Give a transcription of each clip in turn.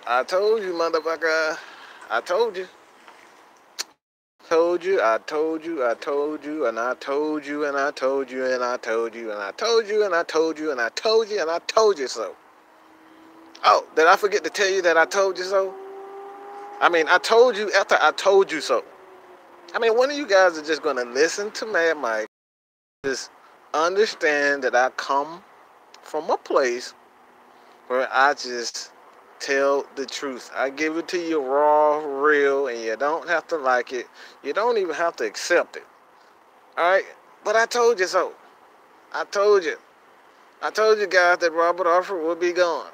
I told you, motherfucker. I told you. I told you, I told you, and I told you, and I told you, and I told you, and I told you, and I told you, and I told you, and I told you so. Oh, did I forget to tell you that I told you so? I mean, I told you after I told you so. I mean, one of you guys are just gonna listen to Mad Mike, just understand that I come from a place where I just tell the truth. I give it to you raw, real, and you don't have to like it. You don't even have to accept it. Alright? But I told you so. I told you. I told you guys that Robert Alford would be gone.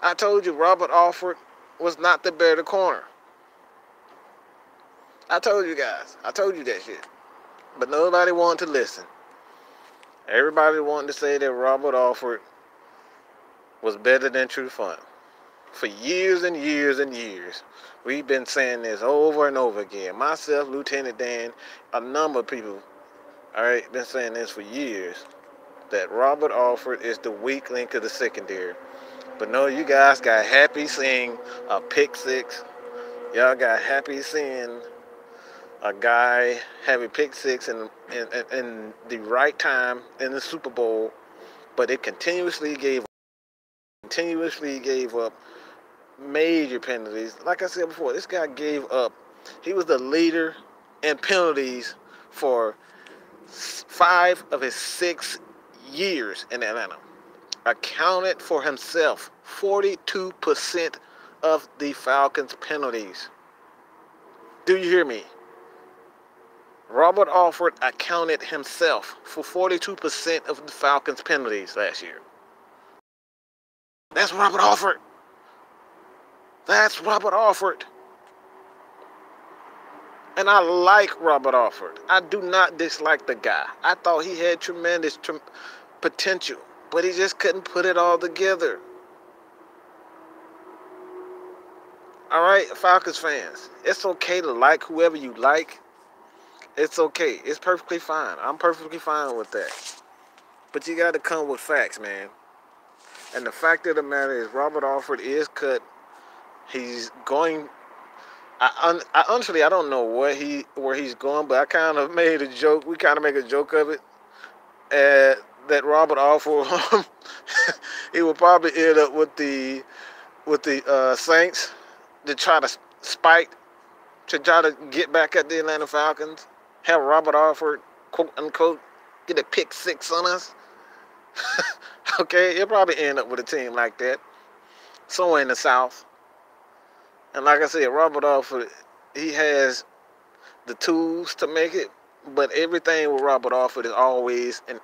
I told you Robert Alford was not the better corner. I told you guys. I told you that shit. But nobody wanted to listen. Everybody wanted to say that Robert Alford was better than True Fun. For years and years and years, we've been saying this over and over again. Myself, Lieutenant Dan, a number of people, alright, been saying this for years, that Robert Alford is the weak link of the secondary. But no, you guys got happy seeing a pick six. Y'all got happy seeing a guy have a pick six in the right time in the Super Bowl, but it continuously gave up major penalties. Like I said before, this guy gave up. He was the leader in penalties for 5 of his 6 years in Atlanta. Accounted for himself 42% of the Falcons' penalties. Do you hear me? Robert Alford accounted himself for 42% of the Falcons' penalties last year. That's Robert Alford. That's Robert Alford. And I like Robert Alford. I do not dislike the guy. I thought he had tremendous potential, but he just couldn't put it all together. All right, Falcons fans, it's okay to like whoever you like. It's okay. It's perfectly fine. I'm perfectly fine with that. But you got to come with facts, man. And the fact of the matter is, Robert Alford is cut. He's going. I honestly, I don't know where he's going, but I kind of made a joke. We kind of make a joke of it. That Robert Alford, he will probably end up with the Saints to try to spite, to try to get back at the Atlanta Falcons. Have Robert Alford, quote unquote, get a pick six on us. Okay, he'll probably end up with a team like that, somewhere in the South. And like I said, Robert Alford, he has the tools to make it, but everything with Robert Alford is always and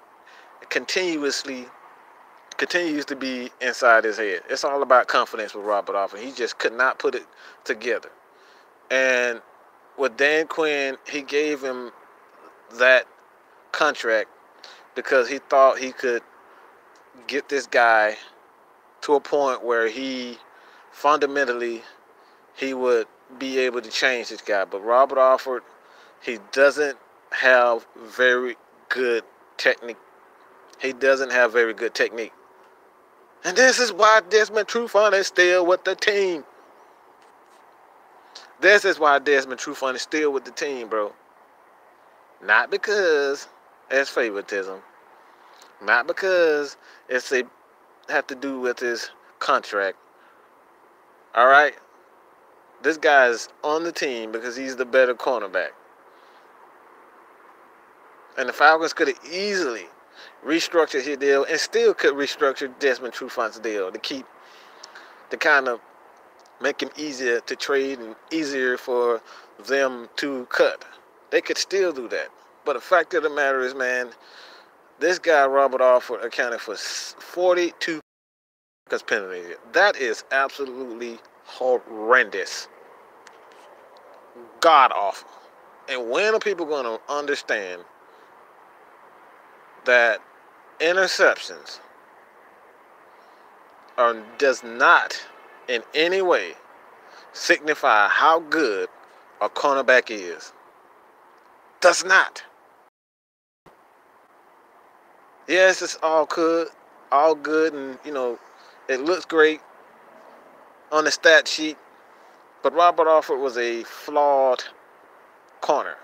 continues to be inside his head. It's all about confidence with Robert Alford. He just could not put it together. And with Dan Quinn, he gave him that contract because he thought he could get this guy to a point where he fundamentally he would be able to change this guy. But Robert Alford, he doesn't have very good technique. He doesn't have very good technique. And this is why Desmond Trufant is still with the team. This is why Desmond Trufant is still with the team, bro. Not because it's favoritism. Not because it's have to do with his contract. All right? This guy is on the team because he's the better cornerback. And the Falcons could have easily restructured his deal and still could restructure Desmond Trufant's deal to kind of make him easier to trade and easier for them to cut. They could still do that. But the fact of the matter is, man, this guy, Robert Alford, accounted for 42 penalties. That is absolutely horrendous. God awful. And when are people going to understand that interceptions does not in any way signify how good a cornerback is? Does not. Yes, it's all good, and it looks great on the stat sheet, but Robert Alford was a flawed corner.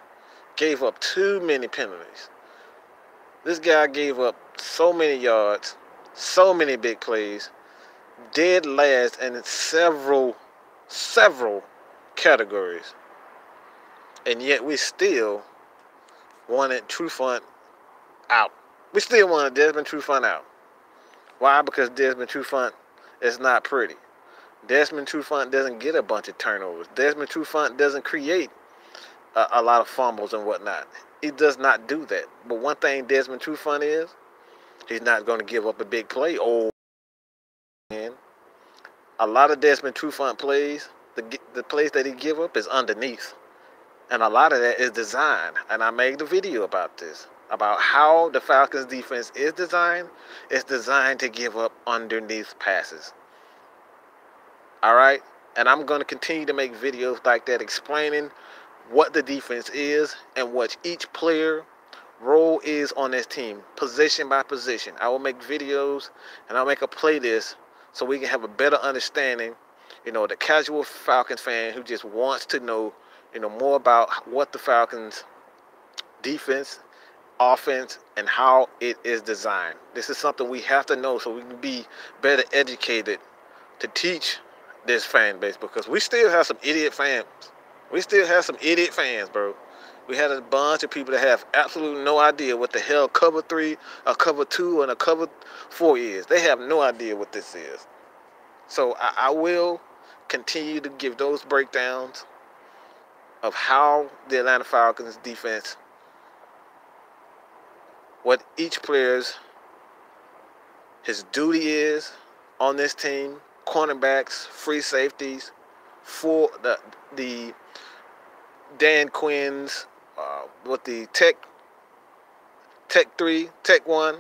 Gave up too many penalties. This guy gave up so many yards, so many big plays, dead last in several categories. And yet we still wanted Trufant out. We still wanted Desmond Trufant out. Why? Because Desmond Trufant is not pretty. Desmond Trufant doesn't get a bunch of turnovers. Desmond Trufant doesn't create a lot of fumbles and whatnot. He does not do that. But one thing Desmond Trufant is, he's not going to give up a big play. Oh, man. A lot of Desmond Trufant plays, the plays that he give up is underneath. And a lot of that is design. And I made a video about this, about how the Falcons defense is designed. It's designed to give up underneath passes. All right? And I'm going to continue to make videos like that explaining what the defense is and what each player role is on this team, position by position. I will make videos and I'll make a playlist so we can have a better understanding, the casual Falcons fan who just wants to know, more about what the Falcons defense, offense, and how it is designed. This is something we have to know so we can be better educated to teach this fan base, because we still have some idiot fans. We still have some idiot fans, bro. We had a bunch of people that have absolutely no idea what the hell cover 3, a cover 2, and a cover 4 is. They have no idea what this is. So I will continue to give those breakdowns of how the Atlanta Falcons defense, what each player's his duty is on this team, cornerbacks, free safeties, for the Dan Quinn's, with the Tech 3, Tech 1,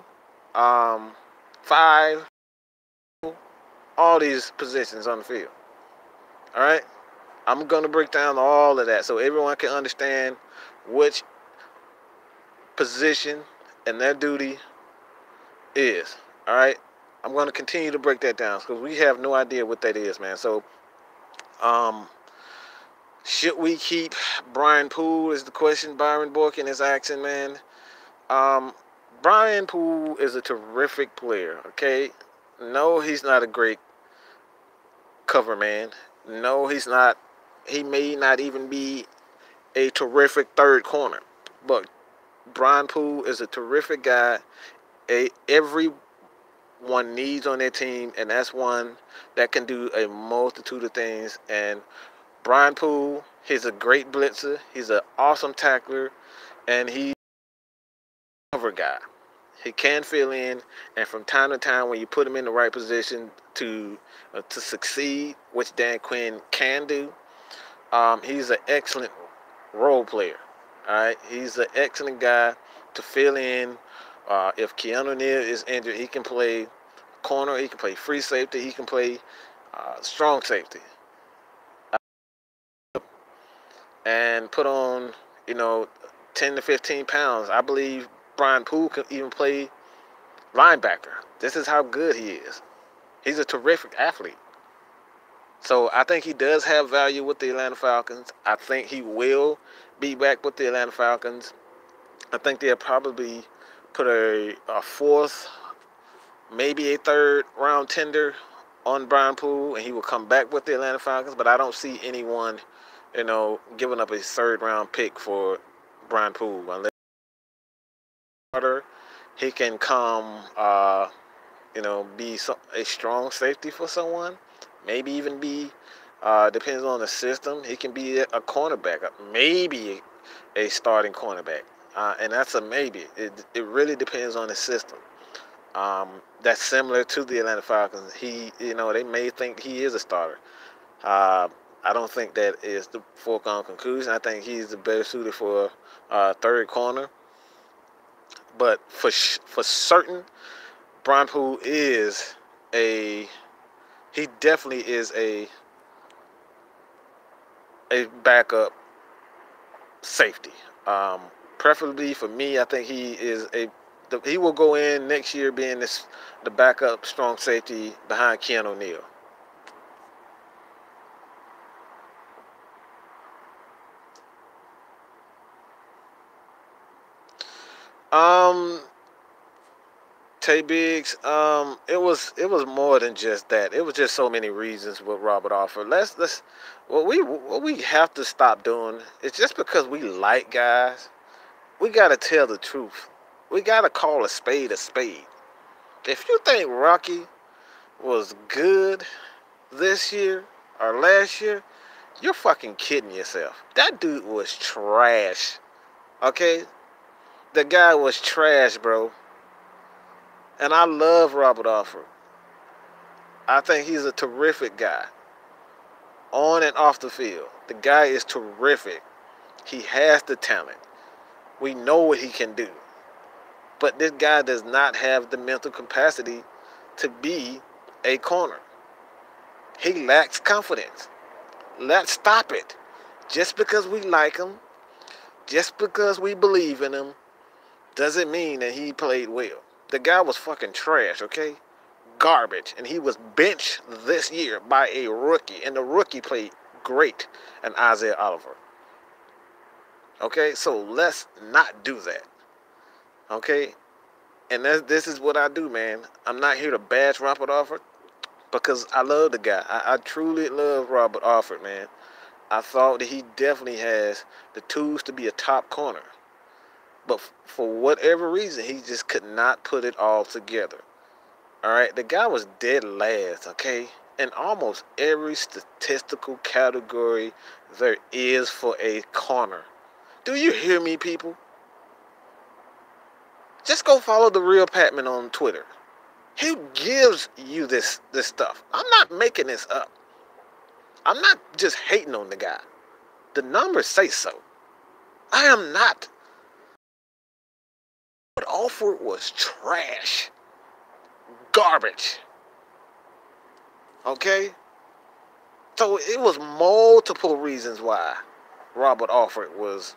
5, all these positions on the field. All right? I'm going to break down all of that so everyone can understand which position and their duty is. All right? I'm going to continue to break that down because we have no idea what that is, man. So, should we keep Brian Poole is the question Byron Borkin is asking, man. Brian Poole is a terrific player, okay? No, he's not a great cover man. No, he's not. He may not even be a terrific third corner. But Brian Poole is a terrific guy. Everyone needs on their team, and that's one that can do a multitude of things. And Brian Poole, he's a great blitzer. He's an awesome tackler, and he's a cover guy. He can fill in, and from time to time, when you put him in the right position to succeed, which Dan Quinn can do, he's an excellent role player. All right, he's an excellent guy to fill in. If Keanu Neal is injured, he can play corner. He can play free safety. He can play strong safety. And put on, 10 to 15 pounds. I believe Brian Poole can even play linebacker. This is how good he is. He's a terrific athlete. So I think he does have value with the Atlanta Falcons. I think he will be back with the Atlanta Falcons. I think they'll probably put a fourth, maybe a third round tender on Brian Poole, and he will come back with the Atlanta Falcons. But I don't see anyone, giving up a third round pick for Brian Poole unless he can come, be a strong safety for someone. Maybe even be, depends on the system, he can be a cornerback, maybe a starting cornerback. And that's a maybe. It really depends on the system. That's similar to the Atlanta Falcons. They may think he is a starter. I don't think that is the foregone conclusion. I think he's the better suited for third corner. But for certain, Brian Poole is he definitely is a backup safety. Preferably for me, I think he is he will go in next year being the backup strong safety behind Keanu Neal. Um, Tay Biggs, it was more than just that. It was just so many reasons with Robert Alford. Let's what we have to stop doing is just because we like guys, we gotta tell the truth. We gotta call a spade a spade. If you think Rocky was good this year or last year, you're fucking kidding yourself. That dude was trash. Okay? The guy was trash, bro. And I love Robert Alford. I think he's a terrific guy. On and off the field. The guy is terrific. He has the talent. We know what he can do. But this guy does not have the mental capacity to be a corner. He lacks confidence. Let's stop it. Just because we like him, just because we believe in him, doesn't mean that he played well. The guy was fucking trash, okay? Garbage. And he was benched this year by a rookie. And the rookie played great, and Isaiah Oliver. Okay? So let's not do that. Okay? And this is what I do, man. I'm not here to bash Robert Alford because I love the guy. I truly love Robert Alford, man. I thought that he definitely has the tools to be a top corner. But for whatever reason, he just could not put it all together. All right? The guy was dead last, okay? In almost every statistical category there is for a corner. Do you hear me, people? Just go follow the real Patman on Twitter. He gives you this stuff. I'm not making this up. I'm not just hating on the guy. The numbers say so. I am not. But Alford was trash. Garbage. Okay? So it was multiple reasons why Robert Alford was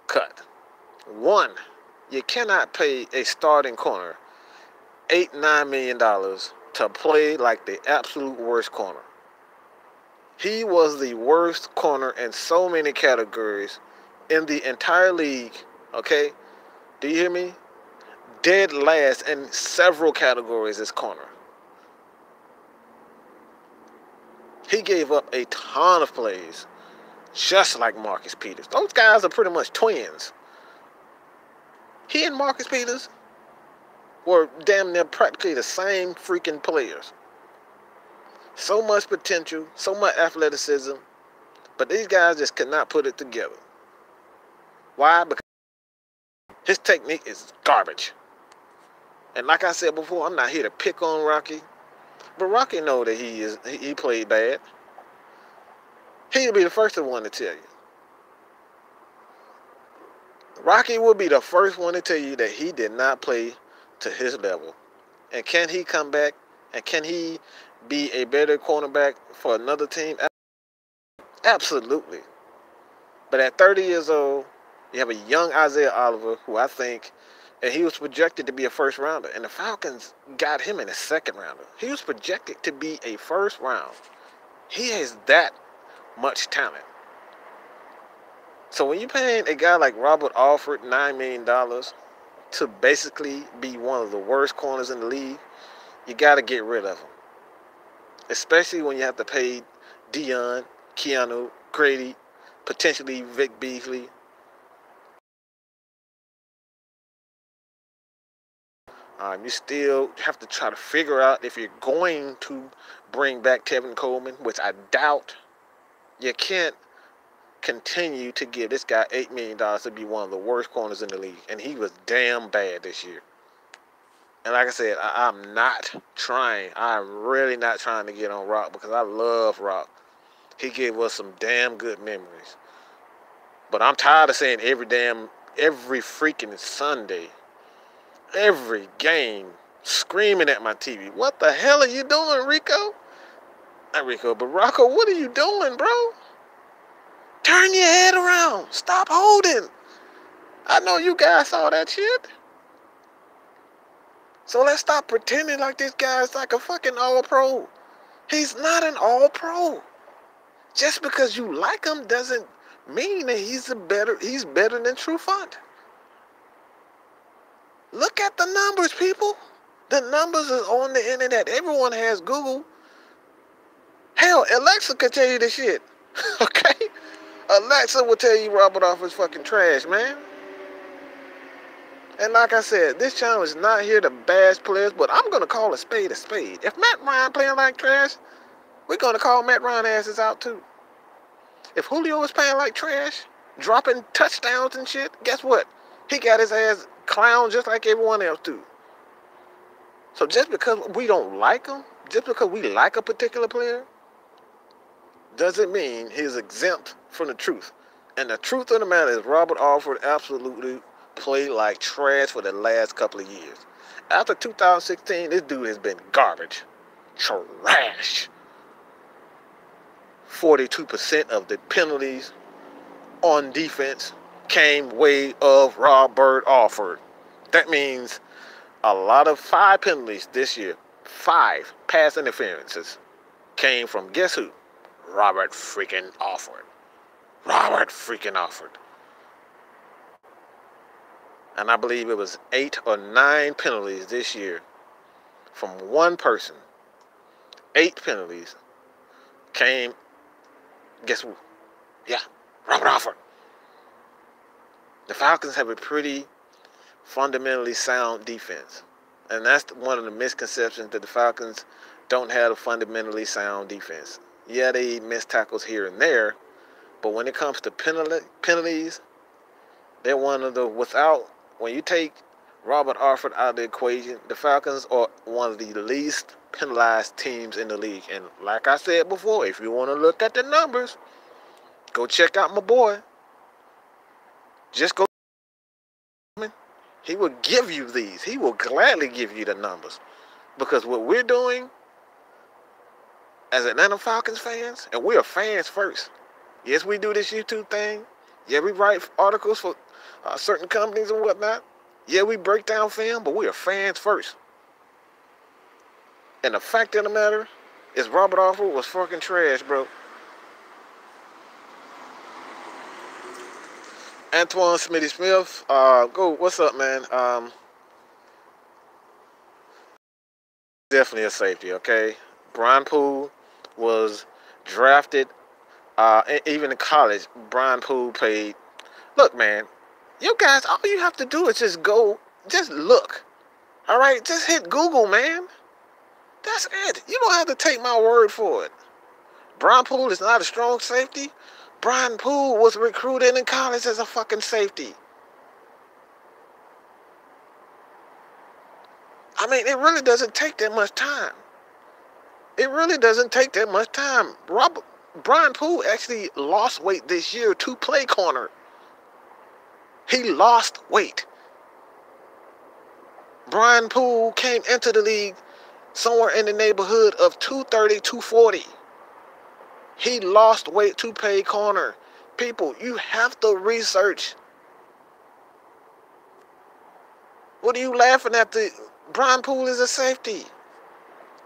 cut. One, you cannot pay a starting corner $8-9 million to play like the absolute worst corner. He was the worst corner in so many categories in the entire league. Okay? Do you hear me? Dead last in several categories as corner. He gave up a ton of plays, just like Marcus Peters. Those guys are pretty much twins. He and Marcus Peters were damn near practically the same freaking players. So much potential, so much athleticism, but these guys just could not put it together. Why? Because his technique is garbage. And like I said before, I'm not here to pick on Rocky, but Rocky know that he played bad. He'll be the first one to tell you. Rocky will be the first one to tell you that he did not play to his level. And can he come back? And can he be a better cornerback for another team? Absolutely. But at 30 years old, you have a young Isaiah Oliver, who I think, and he was projected to be a first rounder. And the Falcons got him in a second rounder. He was projected to be a first round. He has that much talent. So when you're paying a guy like Robert Alford $9 million to basically be one of the worst corners in the league, you got to get rid of him. Especially when you have to pay Dion, Keanu, Grady, potentially Vic Beasley. You still have to try to figure out if you're going to bring back Tevin Coleman, which I doubt. You can't continue to give this guy $8 million to be one of the worst corners in the league. And he was damn bad this year. And like I said, I'm not trying. I'm really not trying to get on Rock because I love Rock. He gave us some damn good memories. But I'm tired of saying every freaking Sunday, every game, screaming at my TV, what the hell are you doing, Rico? Not Rico, but Rocco, what are you doing, bro? Turn your head around. Stop holding. I know you guys saw that shit. So let's stop pretending like this guy's like a fucking all-pro. He's not an all-pro. Just because you like him doesn't mean that he's better than Trufant. Look at the numbers, people. The numbers is on the internet. Everyone has Google. Hell, Alexa can tell you this shit. Okay? Alexa will tell you Robert Alford's fucking trash, man. And like I said, this channel is not here to bash players, but I'm going to call a spade a spade. If Matt Ryan playing like trash, we're going to call Matt Ryan asses out too. If Julio is playing like trash, dropping touchdowns and shit, guess what? He got his ass clowned just like everyone else do. So just because we don't like him, just because we like a particular player, doesn't mean he's exempt from the truth. And the truth of the matter is Robert Alford absolutely played like trash for the last couple of years. After 2016, this dude has been garbage. Trash. 42% of the penalties on defense came way of Robert Alford. That means a lot of 5 penalties this year, 5 pass interferences, came from guess who? Robert freaking Alford. Robert freaking Alford. And I believe it was 8 or 9 penalties this year from one person. 8 penalties came, guess who? Yeah, Robert Alford. The Falcons have a pretty fundamentally sound defense. And that's one of the misconceptions, that the Falcons don't have a fundamentally sound defense. Yeah, they miss tackles here and there, but when it comes to penalties, they're one of the, when you take Robert Alford out of the equation, the Falcons are one of the least penalized teams in the league. And like I said before, if you want to look at the numbers, go check out my boy. Just go. He will give you these. He will gladly give you the numbers. Because what we're doing as Atlanta Falcons fans, and we are fans first. Yes, we do this YouTube thing. Yeah, we write articles for certain companies and whatnot. Yeah, we break down film, but we are fans first. And the fact of the matter is Robert Alford was fucking trash, bro. Antoine Smitty Smith, what's up, man? Definitely a safety, okay? Brian Poole was drafted, even in college, Brian Poole played. Look, man, you guys, all you have to do is just look. All right, just hit Google, man. That's it. You don't have to take my word for it. Brian Poole is not a strong safety. Brian Poole was recruited in college as a fucking safety. I mean, it really doesn't take that much time. It really doesn't take that much time. Brian Poole actually lost weight this year to play corner. He lost weight. Brian Poole came into the league somewhere in the neighborhood of 230, 240. He lost weight to play corner. People, you have to research. What are you laughing at? Brian Poole is a safety.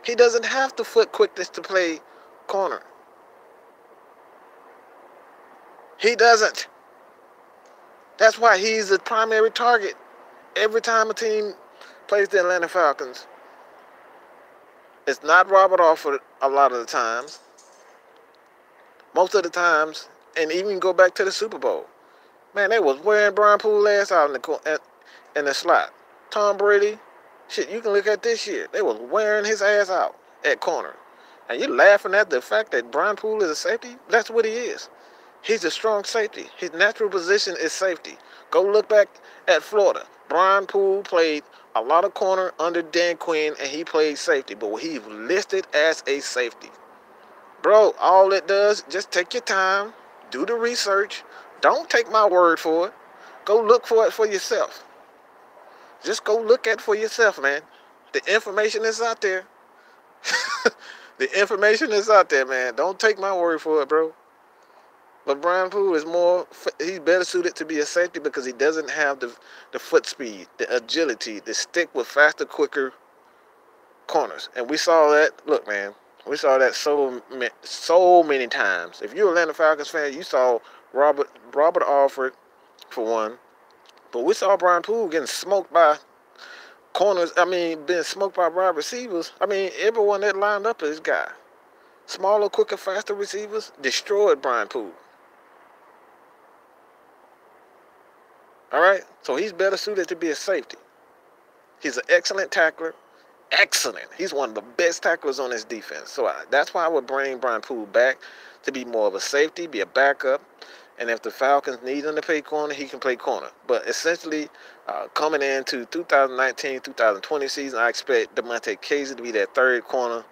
He doesn't have the foot quickness to play corner. He doesn't. That's why he's the primary target every time a team plays the Atlanta Falcons. It's not Robert Alford a lot of the times. Most of the times, and even go back to the Super Bowl. Man, they was wearing Brian Poole ass out in the slot. Tom Brady, shit, you can look at this year. They was wearing his ass out at corner. And you're laughing at the fact that Brian Poole is a safety? That's what he is. He's a strong safety. His natural position is safety. Go look back at Florida. Brian Poole played a lot of corner under Dan Quinn, and he played safety. But he's listed as a safety. Bro, all it does, just take your time, do the research. Don't take my word for it. Go look for it for yourself. Just go look at it for yourself, man. The information is out there. The information is out there, man. Don't take my word for it, bro. But Brian Poole is he's better suited to be a safety because he doesn't have the foot speed, the agility, the stick with faster, quicker corners. And we saw that, look, man. We saw that so many times. If you're an Atlanta Falcons fan, you saw Robert Alford, for one. But we saw Brian Poole getting smoked by corners, being smoked by wide receivers. Everyone that lined up is guy. Smaller, quicker, faster receivers destroyed Brian Poole. All right? So he's better suited to be a safety. He's an excellent tackler. Excellent. He's one of the best tacklers on his defense. So that's why I would bring Brian Poole back to be more of a safety, be a backup. And if the Falcons need him to play corner, he can play corner. But essentially, coming into 2019-2020 season, I expect Demonte Casey to be that third corner,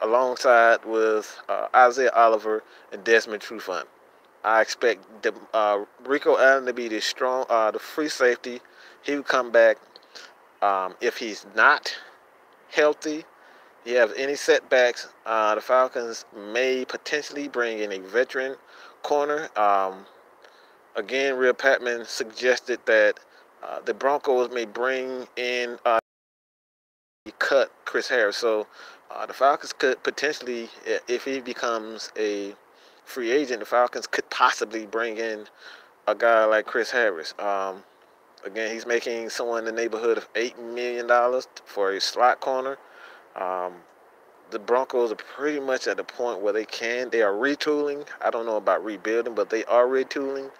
alongside with Isaiah Oliver and Desmond Trufant. I expect Rico Allen to be the strong, the free safety. He would come back. If he's not healthy, you have any setbacks, the Falcons may potentially bring in a veteran corner. Again, Real Patman suggested that the Broncos may bring in cut Chris Harris. So the Falcons could potentially, if he becomes a free agent, the Falcons could possibly bring in a guy like Chris Harris. Again, he's making somewhere in the neighborhood of $8 million for a slot corner. The Broncos are pretty much at the point where they are retooling. I don't know about rebuilding, but they are retooling.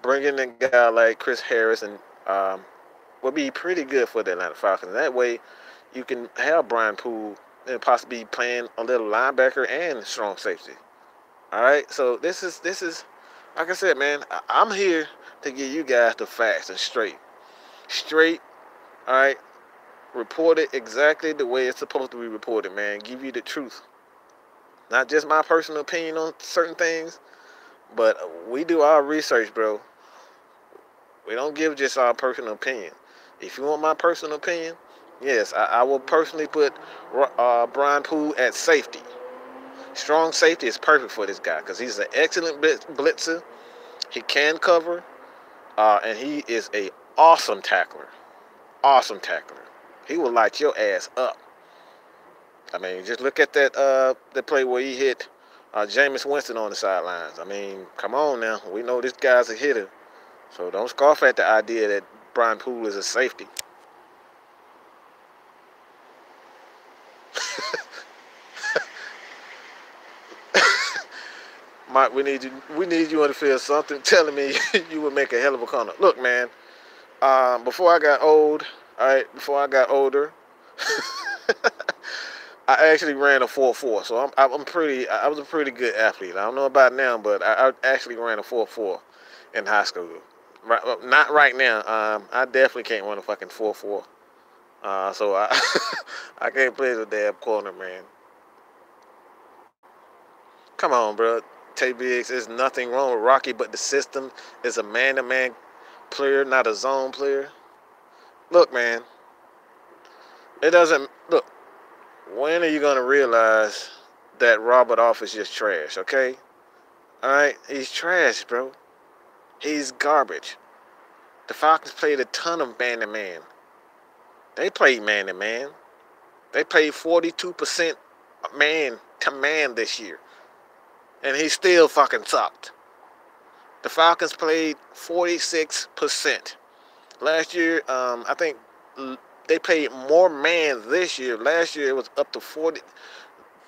Bringing in a guy like Chris Harris and will be pretty good for the Atlanta Falcons. That way, you can have Brian Poole and possibly playing a little linebacker and strong safety. All right, so this is like I said, man. I'm here to give you guys the facts and straight. All right. Report it exactly the way it's supposed to be reported, man. Give you the truth. Not just my personal opinion on certain things, but we do our research, bro. We don't give just our personal opinion. If you want my personal opinion, yes, I will personally put Brian Poole at safety. Strong safety is perfect for this guy because he's an excellent blitzer. He can cover, and he is an awesome tackler. Awesome tackler. He will light your ass up. Just look at that the play where he hit Jameis Winston on the sidelines. Come on now. We know this guy's a hitter. So don't scoff at the idea that Brian Poole is a safety. Mike, we need you on the field. Something telling me you would make a hell of a corner. Look, man. Before I got older, I actually ran a 4.4. So I was a pretty good athlete. I don't know about now, but I actually ran a 4.4 in high school. Not right now. I definitely can't run a fucking 4.4. So I can't play the damn corner, man. Come on, bro. Tay Biggs, there's nothing wrong with Rocky, but the system is a man-to-man player, not a zone player. Look, man. It doesn't look. When are you gonna realize that Robert Alford is just trash? Okay. All right. He's trash, bro. He's garbage. The Falcons played a ton of man-to-man. They played man-to-man. They played 42% man-to-man this year. And he still fucking sucked. The Falcons played 46%. Last year, I think they played more man this year. Last year, it was up to 40.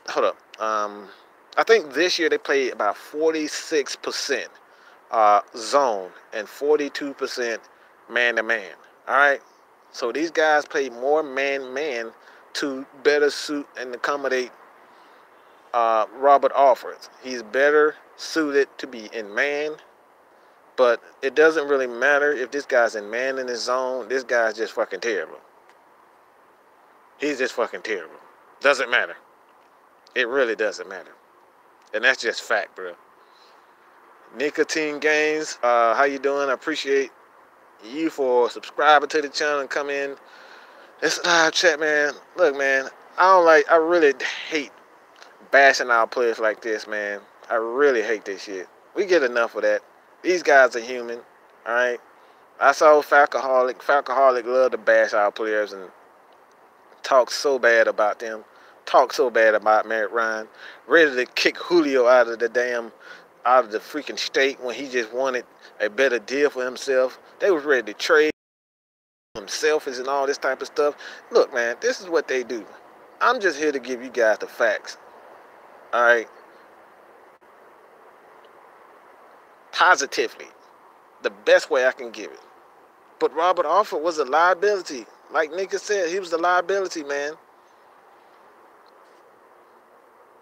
Hold up. I think this year they played about 46% zone and 42% man-to-man. All right? So these guys play more man-man to better suit and accommodate Robert Alford. He's better suited to be in man, but it doesn't really matter if this guy's in man in his zone. This guy's just fucking terrible. He's just fucking terrible. Doesn't matter. It really doesn't matter. And that's just fact, bro. Nicotine Games, how you doing? I appreciate you for subscribing to the channel and come in. It's live chat, man. Look, man, I really hate bashing our players like this, man. I really hate this shit. We get enough of that. These guys are human, all right? I saw Falcoholic. Falcoholic love to bash our players and talk so bad about them. Talk so bad about Merritt Ryan. Ready to kick Julio out of the damn out of the freaking state when he just wanted a better deal for himself. They was ready to trade him, selfish and all this type of stuff. Look, man, this is what they do. I'm just here to give you guys the facts. All right, positively, the best way I can give it. But Robert Alford was a liability. Like nigga said, he was a liability, man.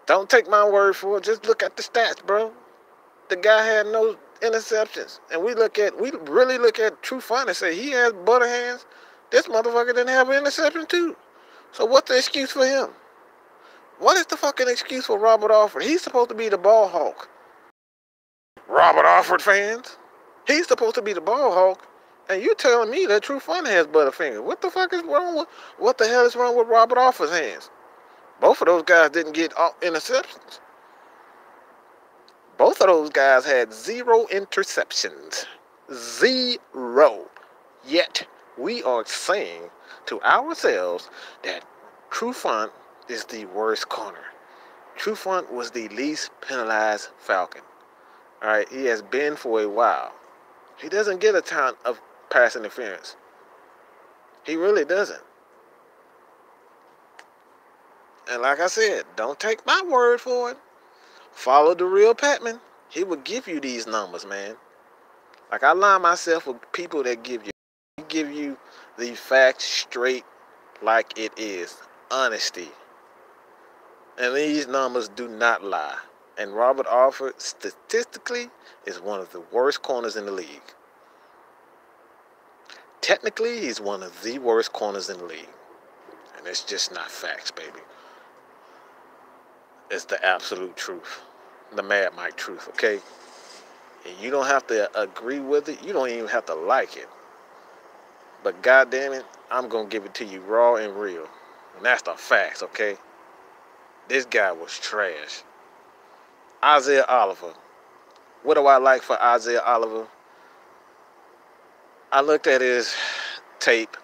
Don't take my word for it. Just look at the stats, bro. The guy had no interceptions. And we really look at True Fun and say he has butter hands. This motherfucker didn't have an interception too. So what's the excuse for him? What is the fucking excuse for Robert Alford? He's supposed to be the ball hawk. Robert Alford fans. He's supposed to be the ball hawk. And you telling me that True Fun has butterfingers. What the fuck is wrong with, what the hell is wrong with Robert Alford's hands? Both of those guys didn't get interceptions. Both of those guys had 0 interceptions. 0. Yet, we are saying to ourselves that Trufant is the worst corner. Trufant was the least penalized Falcon. All right, he has been for a while. He doesn't get a ton of pass interference. He really doesn't. And like I said, don't take my word for it. Follow the real Patman. He will give you these numbers, man. Like I align myself with people that give you the facts straight like it is. Honesty. And these numbers do not lie. And Robert Alford, statistically, is one of the worst corners in the league. Technically, he's one of the worst corners in the league. And it's just not facts, baby. It's the absolute truth. The Mad Mike truth, okay? And you don't have to agree with it. You don't even have to like it. But goddamn it, I'm going to give it to you raw and real. And that's the facts, okay? This guy was trash. Isaiah Oliver. What do I like for Isaiah Oliver? I looked at his tape.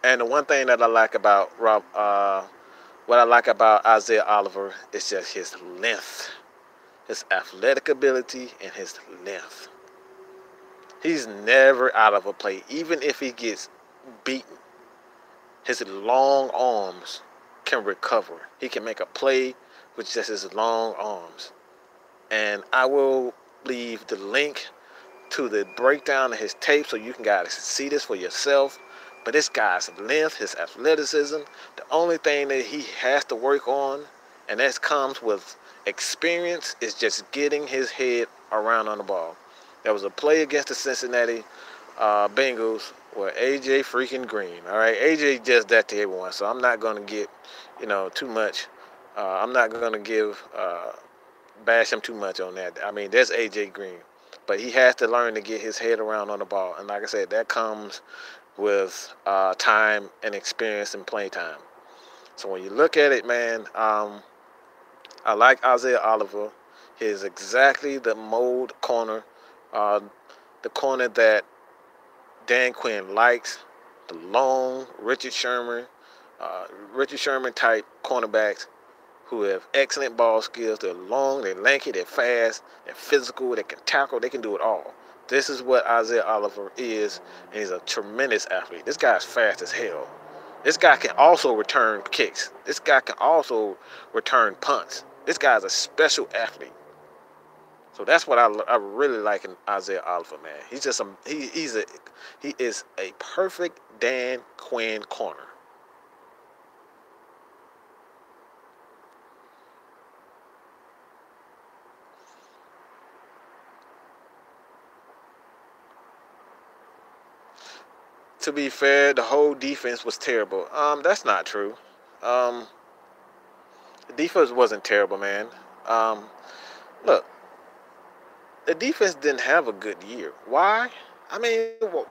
And the one thing that I like about what I like about Isaiah Oliver is just his length, his athletic ability, and his length. He's never out of a play, even if he gets beaten. His long arms can recover. He can make a play with just his long arms. And I will leave the link to the breakdown of his tape so you can guys see this for yourself. But this guy's length, his athleticism, the only thing that he has to work on, and that comes with experience, is just getting his head around on the ball. There was a play against the Cincinnati Bengals where AJ freaking Green. All right, AJ does that to everyone, so I'm not going to get, too much. I'm not going to bash him too much on that. I mean, that's AJ Green. But he has to learn to get his head around on the ball. And like I said, that comes with time and experience and play time. So when you look at it, man, I like Isaiah Oliver. He is exactly the mold corner, the corner that Dan Quinn likes, the long Richard Sherman type cornerbacks who have excellent ball skills. They're long, they're lanky, they're fast, they're physical, they can tackle, they can do it all. This is what Isaiah Oliver is, and he's a tremendous athlete. This guy's fast as hell. This guy can also return kicks. This guy can also return punts. This guy's a special athlete. So that's what I really like in Isaiah Oliver, man. He's just he is a perfect Dan Quinn corner. To be fair, the whole defense was terrible. That's not true. The defense wasn't terrible, man. Look, the defense didn't have a good year. Why? I mean, why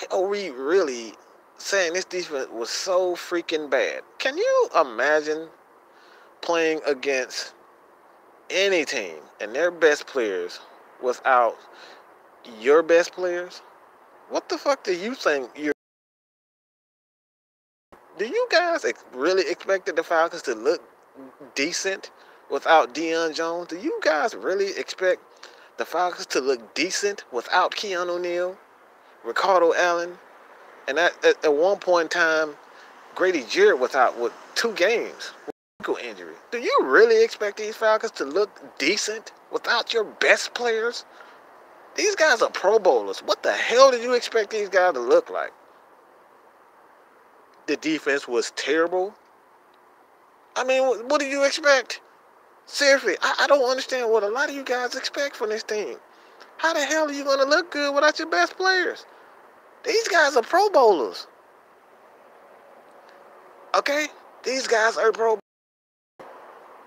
are we really saying this defense was so freaking bad? Can you imagine playing against any team and their best players without your best players? What the fuck do you think do you guys really expected the Falcons to look decent without Deion Jones? Do you guys really expect the Falcons to look decent without Keanu Neal, Ricardo Allen, and at one point in time, Grady Jarrett was out with 2 games with ankle injury? Do you really expect these Falcons to look decent without your best players? These guys are Pro Bowlers. What the hell did you expect these guys to look like? The defense was terrible. I mean, what do you expect? Seriously, I don't understand what a lot of you guys expect from this team. How the hell are you going to look good without your best players? These guys are Pro Bowlers. Okay? These guys are Pro Bowlers.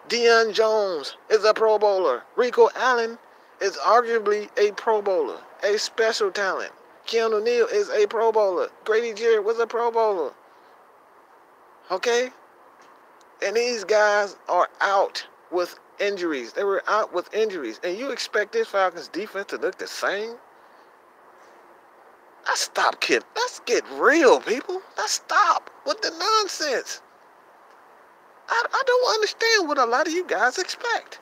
Deion Jones is a Pro Bowler. Rico Allen is arguably a Pro Bowler, a special talent. Keanu Neal is a Pro Bowler. Grady Jarrett was a Pro Bowler. Okay? And these guys are out with injuries. They were out with injuries. And you expect this Falcons defense to look the same? Stop, kid. Let's get real, people. Let's stop with the nonsense. I don't understand what a lot of you guys expect.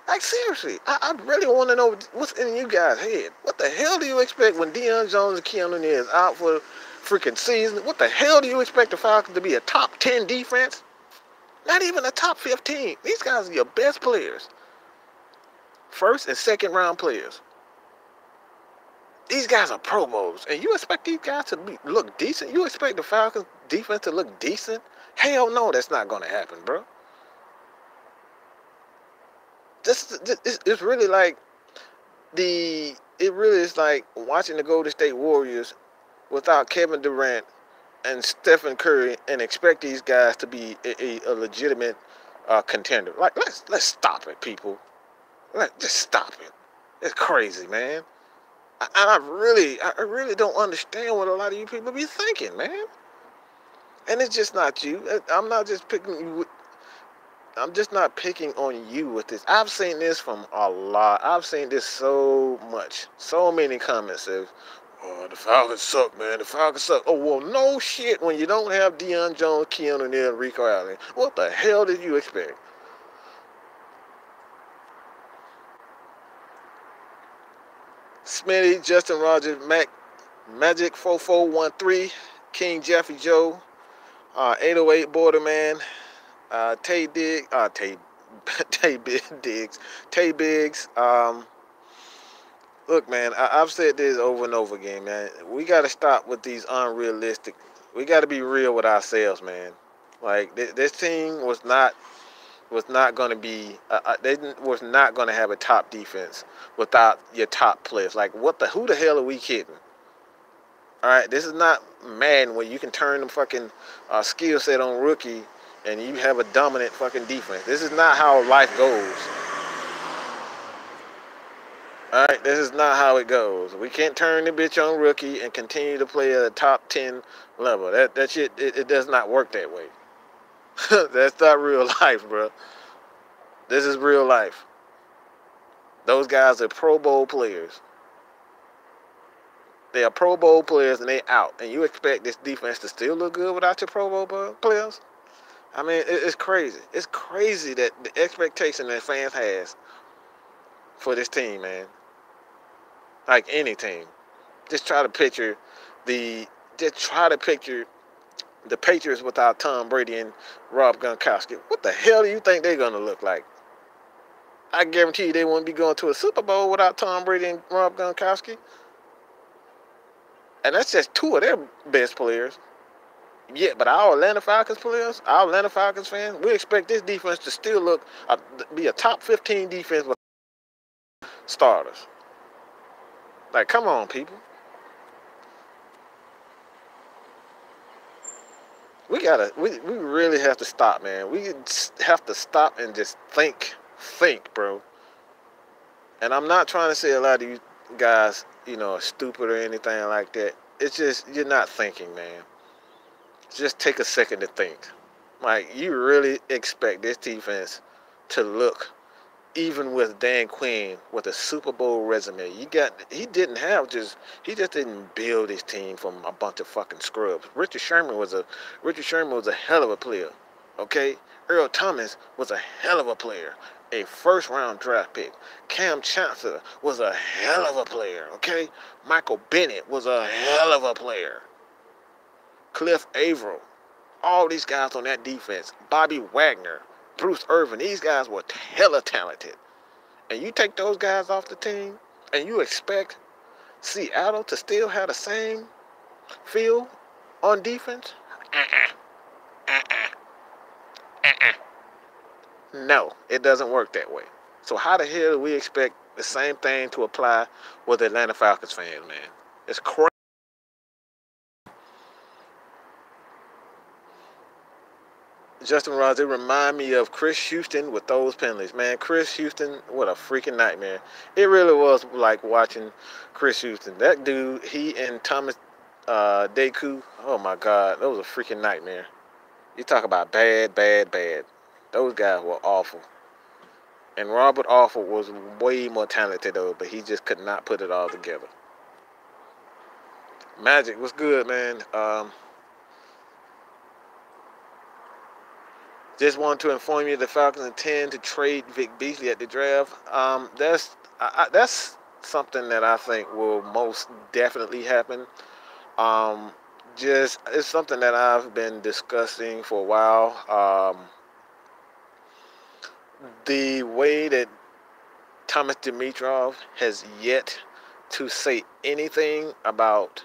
Like, seriously, I really want to know what's in you guys' head. What the hell do you expect when Deion Jones and Keanu Neal is out for the freaking season? What the hell do you expect the Falcons to be a top 10 defense? Not even a top 15. These guys are your best players. First and second round players. These guys are Pro Bowls. And you expect these guys to look decent? You expect the Falcons defense to look decent? Hell no, that's not going to happen, bro. It's really like it really is like watching the Golden State Warriors without Kevin Durant and Stephen Curry and expect these guys to be a legitimate contender. Like, let's stop it, people. Just stop it. It's crazy, man. I really don't understand what a lot of you people be thinking, man. And it's just not you. I'm not just picking you. I'm just not picking on you with this. I've seen this from a lot. I've seen this so much. So many comments says, "Oh, the Falcons suck, man. The Falcons suck." Oh, well, no shit. When you don't have Deion Jones, Keanu Neal, and Rico Allen, what the hell did you expect? Smitty, Justin Rogers, Magic 4413, King Jeffy Joe, 808 Borderman, Tay Diggs, Tay Biggs. Look, man, I've said this over and over again, man. We got to stop with these unrealistic. We got to be real with ourselves, man. Like, this team was not going to be. They was not going to have a top defense without your top players. Like, who the hell are we kidding? All right, this is not Madden where you can turn the fucking skill set on rookie and you have a dominant fucking defense. This is not how life goes. All right, this is not how it goes. We can't turn the bitch on rookie and continue to play at a top 10 level. That shit, it does not work that way. That's not real life, bro. This is real life. Those guys are Pro Bowl players. They are Pro Bowl players and they out. And you expect this defense to still look good without your Pro Bowl players? I mean, it's crazy. It's crazy that the expectation that fans has for this team, man. Like any team. Just try to picture the Patriots without Tom Brady and Rob Gronkowski. What the hell do you think they're going to look like? I guarantee you they won't be going to a Super Bowl without Tom Brady and Rob Gronkowski. And that's just 2 of their best players. Yeah, but our Atlanta Falcons players, our Atlanta Falcons fans, we expect this defense to still be a top 15 defense with starters. Like, come on, people. We really have to stop, man. We have to stop and just think, bro. And I'm not trying to say a lot of you guys, are stupid or anything like that. It's just, you're not thinking, man. Just take a second to think. Like, you really expect this defense to look, even with Dan Quinn with a Super Bowl resume. He just didn't build his team from a bunch of fucking scrubs. Richard Sherman was a hell of a player. Okay? Earl Thomas was a hell of a player. A first-round draft pick. Cam Chancellor was a hell of a player. Okay? Michael Bennett was a hell of a player. Cliff Averill. All these guys on that defense. Bobby Wagner. Bruce Irvin. These guys were hella talented. And you take those guys off the team, and you expect Seattle to still have the same feel on defense? No, it doesn't work that way. So how the hell do we expect the same thing to apply with Atlanta Falcons fans, man? It's crazy. Justin Ross, it remind me of Chris Houston with those penalties, man. Chris Houston, what a freaking nightmare. It really was like watching Chris Houston. That dude, he and Thomas Deku, oh my God, that was a freaking nightmare. You talk about bad, bad, bad. Those guys were awful. And Robert Alford was way more talented though, but he just could not put it all together. Magic, what's good, man? Just wanted to inform you the Falcons intend to trade Vic Beasley at the draft. That's something that I think will most definitely happen. Just it's something that I've been discussing for a while. The way that Thomas Dimitrov has yet to say anything about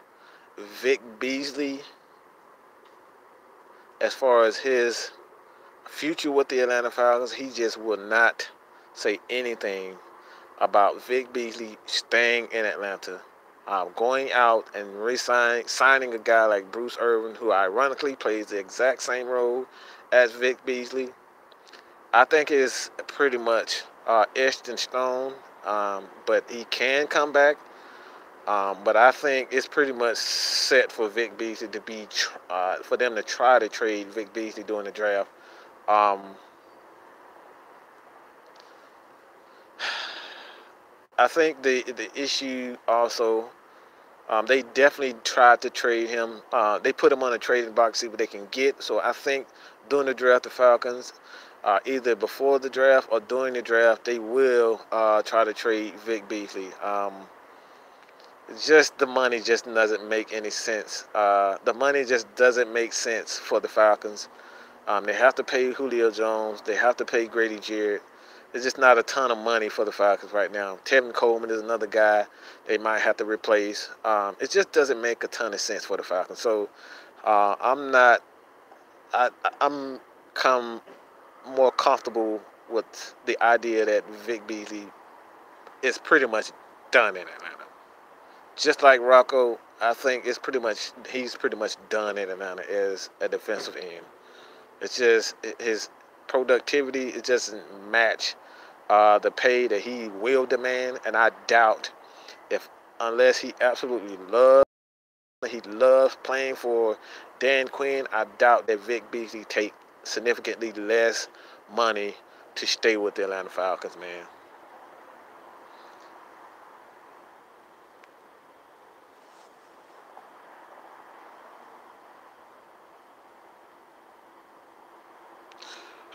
Vic Beasley as far as his future with the Atlanta Falcons, he just will not say anything about Vic Beasley staying in Atlanta, going out and signing a guy like Bruce Irvin, who ironically plays the exact same role as Vic Beasley. I think it's pretty much etched in stone, but he can come back. But I think it's pretty much set for Vic Beasley to be, for them to try to trade Vic Beasley during the draft. I think the issue also, they definitely tried to trade him. They put him on a trading box, see what they can get. So I think during the draft, the Falcons, either before the draft or during the draft, they will try to trade Vic Beasley. Just the money just doesn't make any sense. The money just doesn't make sense for the Falcons. They have to pay Julio Jones. They have to pay Grady Jarrett. There's just not a ton of money for the Falcons right now. Tevin Coleman is another guy they might have to replace. It just doesn't make a ton of sense for the Falcons. So I'm come more comfortable with the idea that Vic Beasley is pretty much done in Atlanta. Just like Rocco, I think he's pretty much done in Atlanta as a defensive end. It's just his productivity, it doesn't match the pay that he will demand, and I doubt unless he absolutely loves playing for Dan Quinn, I doubt that Vic Beasley take significantly less money to stay with the Atlanta Falcons, man.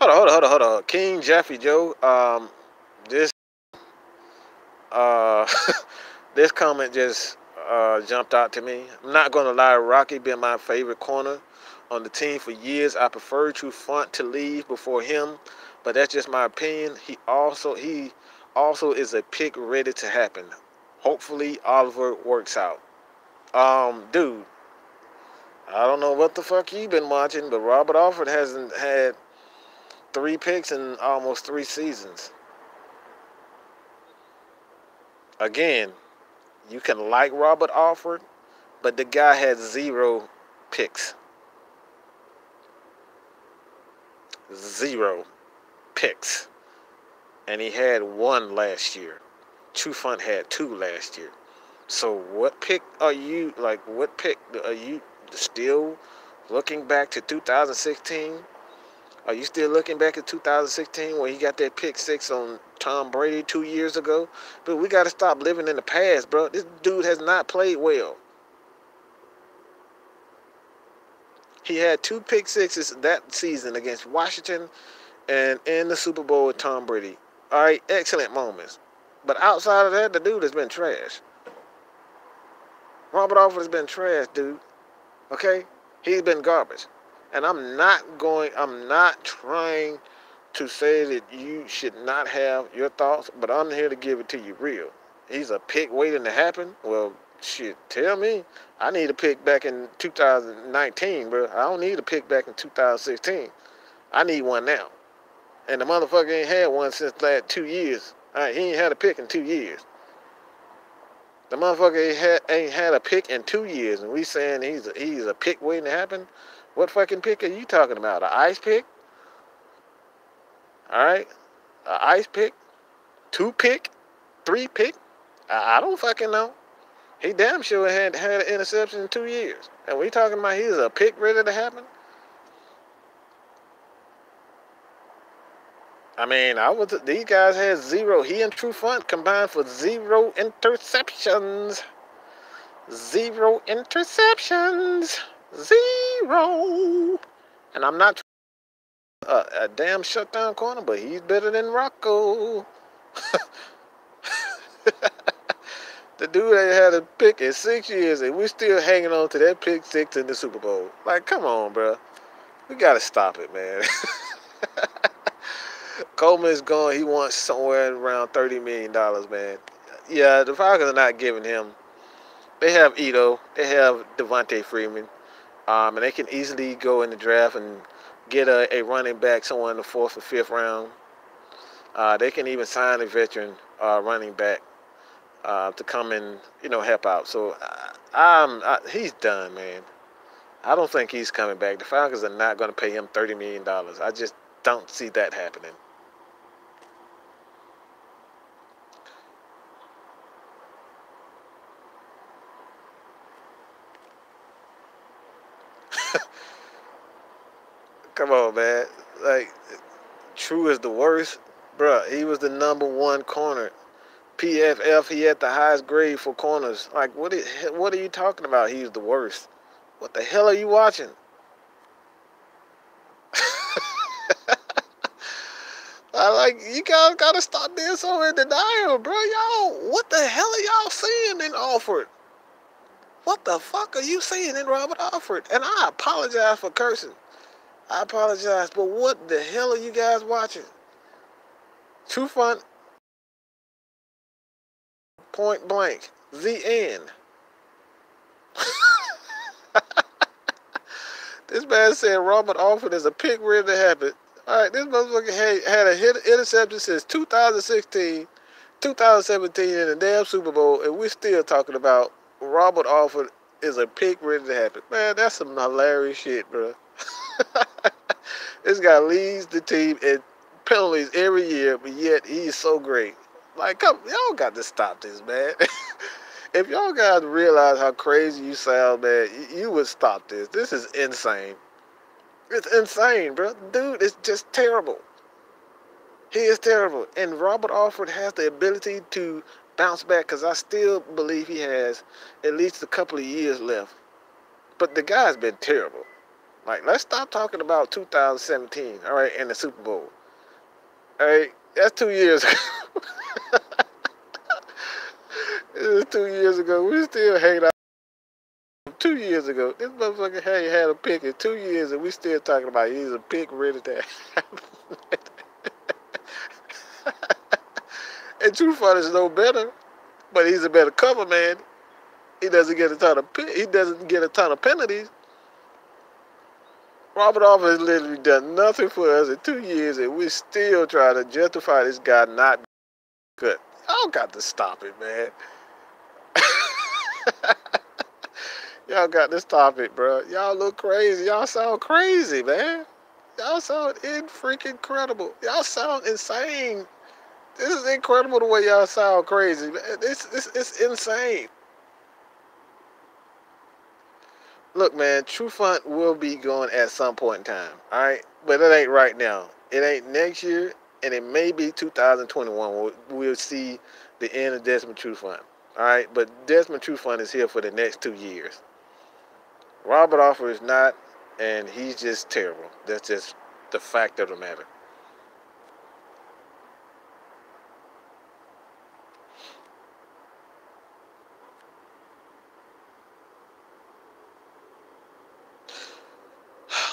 Hold on. King Jeffy Joe, this uh, this comment just jumped out to me. I'm not gonna lie, Rocky been my favorite corner on the team for years. I prefer Trufant to leave before him, but that's just my opinion. He also is a pick ready to happen. Hopefully Oliver works out. Dude, I don't know what the fuck you been watching, but Robert Alford hasn't had 3 picks in almost 3 seasons. Again, you can like Robert Alford, but the guy had 0 picks. 0 picks. And he had 1 last year. Trufant had 2 last year. So what pick are you still looking back to 2016? Are you still looking back at 2016 when he got that pick 6 on Tom Brady 2 years ago? But we got to stop living in the past, bro. This dude has not played well. He had 2 pick sixes that season against Washington and in the Super Bowl with Tom Brady. All right, excellent moments. But outside of that, the dude has been trash. Robert Alford has been trash, dude. Okay? He's been garbage. And I'm not trying to say that you should not have your thoughts, but I'm here to give it to you real. He's a pick waiting to happen. Well, shit, tell me. I need a pick back in 2019, bro. I don't need a pick back in 2016. I need one now. And the motherfucker ain't had one since the last 2 years. All right, he ain't had a pick in 2 years. The motherfucker ain't had a pick in 2 years, and we saying he's a pick waiting to happen. What fucking pick are you talking about? An ice pick? All right, an ice pick, 2 pick, 3 pick. I don't fucking know. He damn sure had an interception in 2 years, and we talking about he's a pick ready to happen. I mean, these guys had 0. He and Trufant combined for 0 interceptions. 0 interceptions. 0. And I'm not a damn shutdown corner, but he's better than Rocco. The dude ain't had a pick in 6 years, and we're still hanging on to that pick 6 in the Super Bowl. Like, come on, bro. We got to stop it, man. Coleman is gone. He wants somewhere around $30 million, man. Yeah, the Falcons are not giving him. They have Ito. They have Devontae Freeman. And they can easily go in the draft and get a running back somewhere in the 4th or 5th round. They can even sign a veteran running back to come and, help out. So he's done, man. I don't think he's coming back. The Falcons are not going to pay him $30 million. I just don't see that happening. Come on, man. Like, True is the worst. Bruh, he was the #1 corner. PFF, he had the highest grade for corners. Like, what are you talking about? He's the worst. What the hell are you watching? You guys gotta stop being so in denial, bro. Y'all, what the hell are y'all seeing in Alford? What the fuck are you seeing in Robert Alford? And I apologize for cursing. I apologize, but what the hell are you guys watching? True Fun, point blank, the end. This man said Robert Alford is a pick ready to happen. All right, this motherfucker had a interception since 2016, 2017 in the damn Super Bowl, and we're still talking about Robert Alford is a pick ready to happen. Man, that's some hilarious shit, bro. This guy leads the team in penalties every year, but yet he's so great. Like, y'all got to stop this, man. If y'all guys realize how crazy you sound, man, you would stop this. This is insane. It's insane, bro. Dude, it's just terrible. He is terrible. And Robert Alford has the ability to bounce back because I still believe he has at least a couple of years left. But the guy's been terrible. Like, let's stop talking about 2017, all right, and the Super Bowl. All right, that's 2 years ago. It was 2 years ago. We're still hanging out. 2 years ago, this motherfucker had a pick in 2 years, and we still talking about he's a pick ready to happen. And True Fun is no better, but he's a better cover man. He doesn't get a ton of penalties. Robert Alford has literally done nothing for us in 2 years, and we're still trying to justify this guy not being good. Y'all got to stop it, man. Y'all got to stop it, bro. Y'all look crazy. Y'all sound crazy, man. Y'all sound freaking incredible. Y'all sound insane. This is incredible the way y'all sound crazy, man. It's insane. Look, man, True Fun will be going at some point in time, all right? But it ain't right now. It ain't next year, and it may be 2021. We'll see the end of Desmond True Fun, all right? But Desmond True Fun is here for the next 2 years. Robert Alford is not. and he's just terrible. That's just the fact of the matter.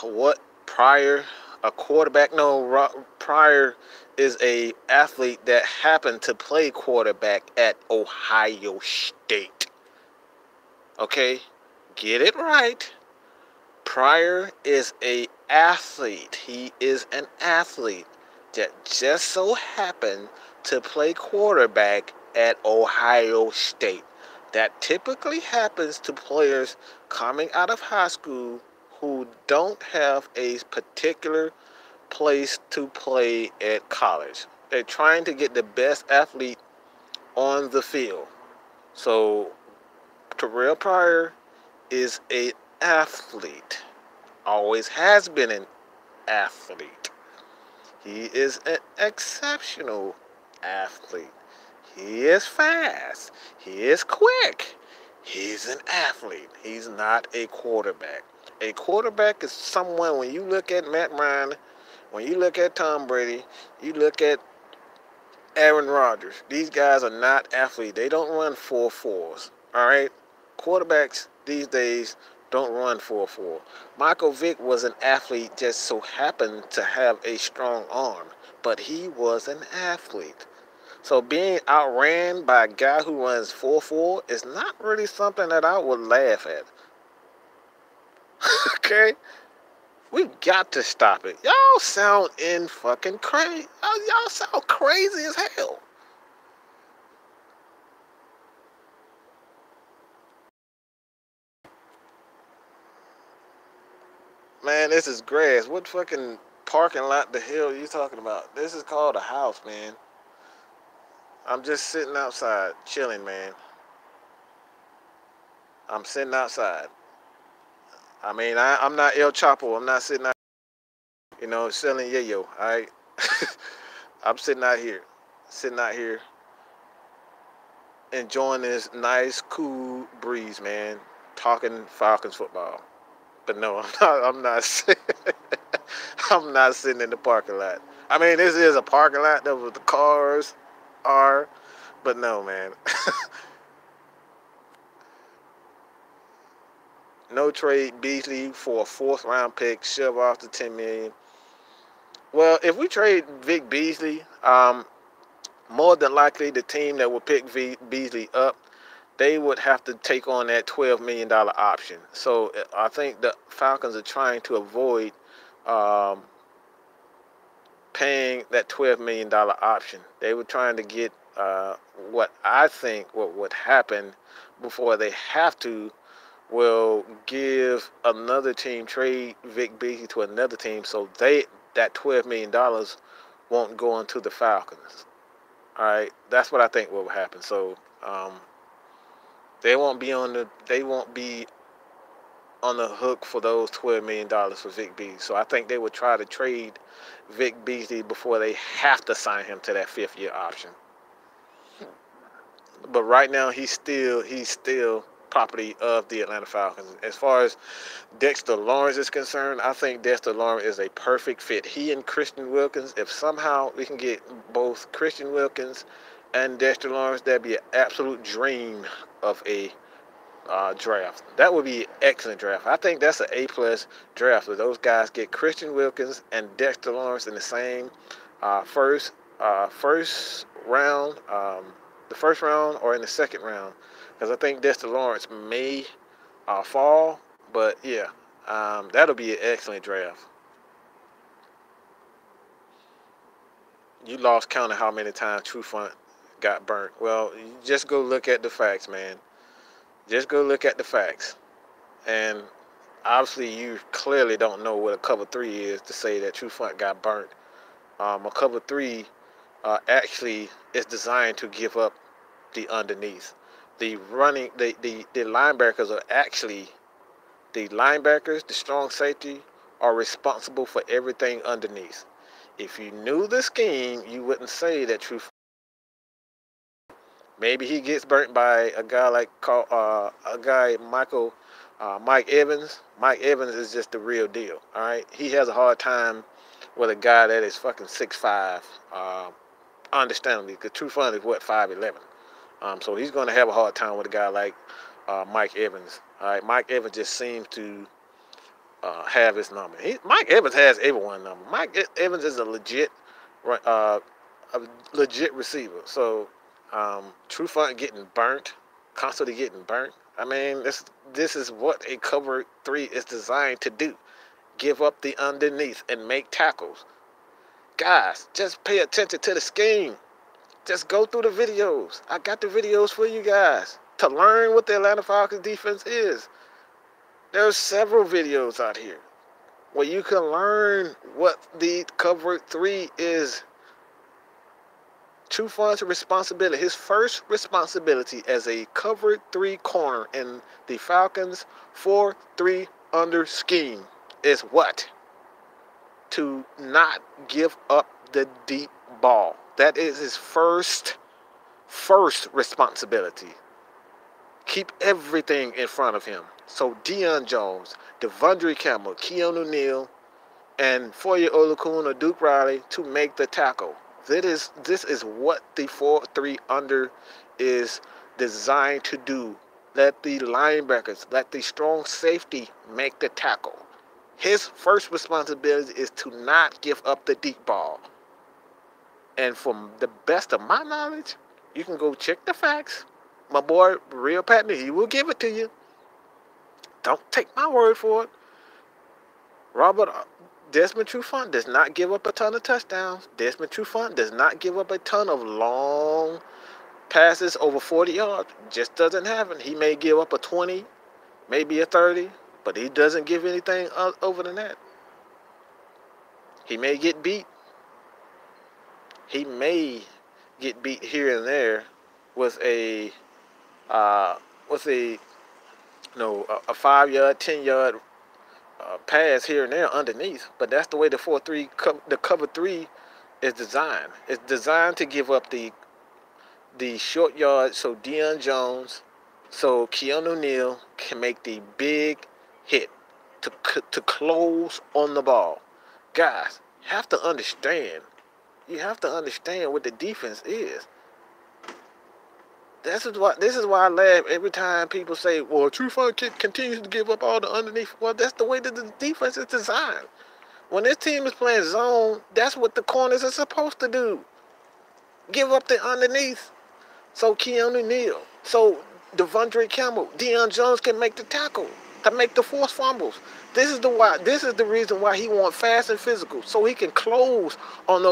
What Pryor, a quarterback? No, Pryor is a athlete that happened to play quarterback at Ohio State. Okay, get it right. Pryor is a athlete. He is an athlete that just so happened to play quarterback at Ohio State. That typically happens to players coming out of high school who don't have a particular place to play at college. They're trying to get the best athlete on the field. So Terrell Pryor is an athlete. Always has been an athlete. He is an exceptional athlete. He is fast. He is quick. He's an athlete. He's not a quarterback. A quarterback is someone, when you look at Matt Ryan, when you look at Tom Brady, you look at Aaron Rodgers. These guys are not athletes. They don't run 4.4s. All right? Quarterbacks these days don't run 4.4. Michael Vick was an athlete, just so happened to have a strong arm, but he was an athlete. So being outran by a guy who runs 4.4 is not really something that I would laugh at. Okay? We got to stop it. Y'all sound in fucking crazy. Y'all sound crazy as hell. Man, this is grass. What fucking parking lot the hell are you talking about? This is called a house, man. I'm just sitting outside, chilling, man. I'm sitting outside. I mean, I'm not El Chapo. I'm not sitting out, selling yayo. All right. I'm sitting out here, enjoying this nice, cool breeze, man. Talking Falcons football. But no, I'm not. I'm not sitting in the parking lot. I mean, this is a parking lot that the cars are, but no, man. No trade Beasley for a fourth round pick, shove off the $10 million. Well, if we trade Vic Beasley, more than likely the team that will pick Beasley up, they would have to take on that $12 million option. So I think the Falcons are trying to avoid paying that $12 million option. They were trying to get what I think what would happen before they have to will give another team, trade Vic Beasley to another team, so that $12 million won't go into the Falcons. All right, that's what I think will happen. So they won't be on the hook for those $12 million for Vic Beasley. So I think they would try to trade Vic Beasley before they have to sign him to that 5th-year option. But right now he's still property of the Atlanta Falcons. As far as Dexter Lawrence is concerned, I think Dexter Lawrence is a perfect fit. He and Christian Wilkins, if somehow we can get both Christian Wilkins and Dexter Lawrence, that'd be an absolute dream of a draft. That would be an excellent draft. I think that's an A+ draft where those guys get Christian Wilkins and Dexter Lawrence in the same first round, the first round or in the second round, because I think Dexter Lawrence may fall. But yeah, that'll be an excellent draft. You lost count of how many times Trufant got burnt. Well, you just go look at the facts, man. Just go look at the facts. And obviously, you clearly don't know what a cover 3 is to say that Trufant got burnt. A cover 3 actually is designed to give up the underneath. The linebackers are actually the linebackers, the strong safety, are responsible for everything underneath. If you knew the scheme, you wouldn't say that Trufant. Maybe he gets burnt by a guy like Michael Mike Evans is just the real deal. All right, he has a hard time with a guy that is fucking 6'5". Understandably, because True Fun is what 5'11". So he's going to have a hard time with a guy like Mike Evans. All right, Mike Evans just seems to have his number. Mike Evans has everyone's number. Evans is uh, a legit receiver. So True Fun getting burnt, constantly getting burnt. I mean, this is what a cover 3 is designed to do. Give up the underneath and make tackles. Guys, just pay attention to the scheme. Just go through the videos. I got the videos for you guys to learn what the Atlanta Falcons defense is. There's several videos out here where you can learn what the cover 3 is. True Fun's responsibility, his first responsibility as a cover 3 corner in the Falcons 4-3 under scheme is what? To not give up the deep ball. That is his first responsibility. Keep everything in front of him. So Deion Jones, Devondre Campbell, Keanu Neal, and Foye Oluokun or Duke Riley to make the tackle. This is what the 4-3 under is designed to do. Let the linebackers, let the strong safety make the tackle. His first responsibility is to not give up the deep ball. And from the best of my knowledge, you can go check the facts. My boy, Real Patton, he will give it to you. Don't take my word for it. Desmond Trufant does not give up a ton of touchdowns. Desmond Trufant does not give up a ton of long passes over 40 yards. Just doesn't happen. He may give up a 20, maybe a 30, but he doesn't give anything over than that. He may get beat. He may get beat here and there with a 5-yard, 10-yard pass here and there underneath. But that's the way the 4-3 the cover 3 is designed. It's designed to give up the short yards so Deion Jones, so Keanu Neal can make the big hit to close on the ball. Guys, you have to understand. You have to understand what the defense is. This is why I laugh every time people say, well, True Fun continues to give up all the underneath. Well, that's the way that the defense is designed. When this team is playing zone, that's what the corners are supposed to do. Give up the underneath. So Keanu Neal, so Devondre Campbell, Deion Jones can make the tackle, to make the forced fumbles. This is the reason why he wants fast and physical, so he can close on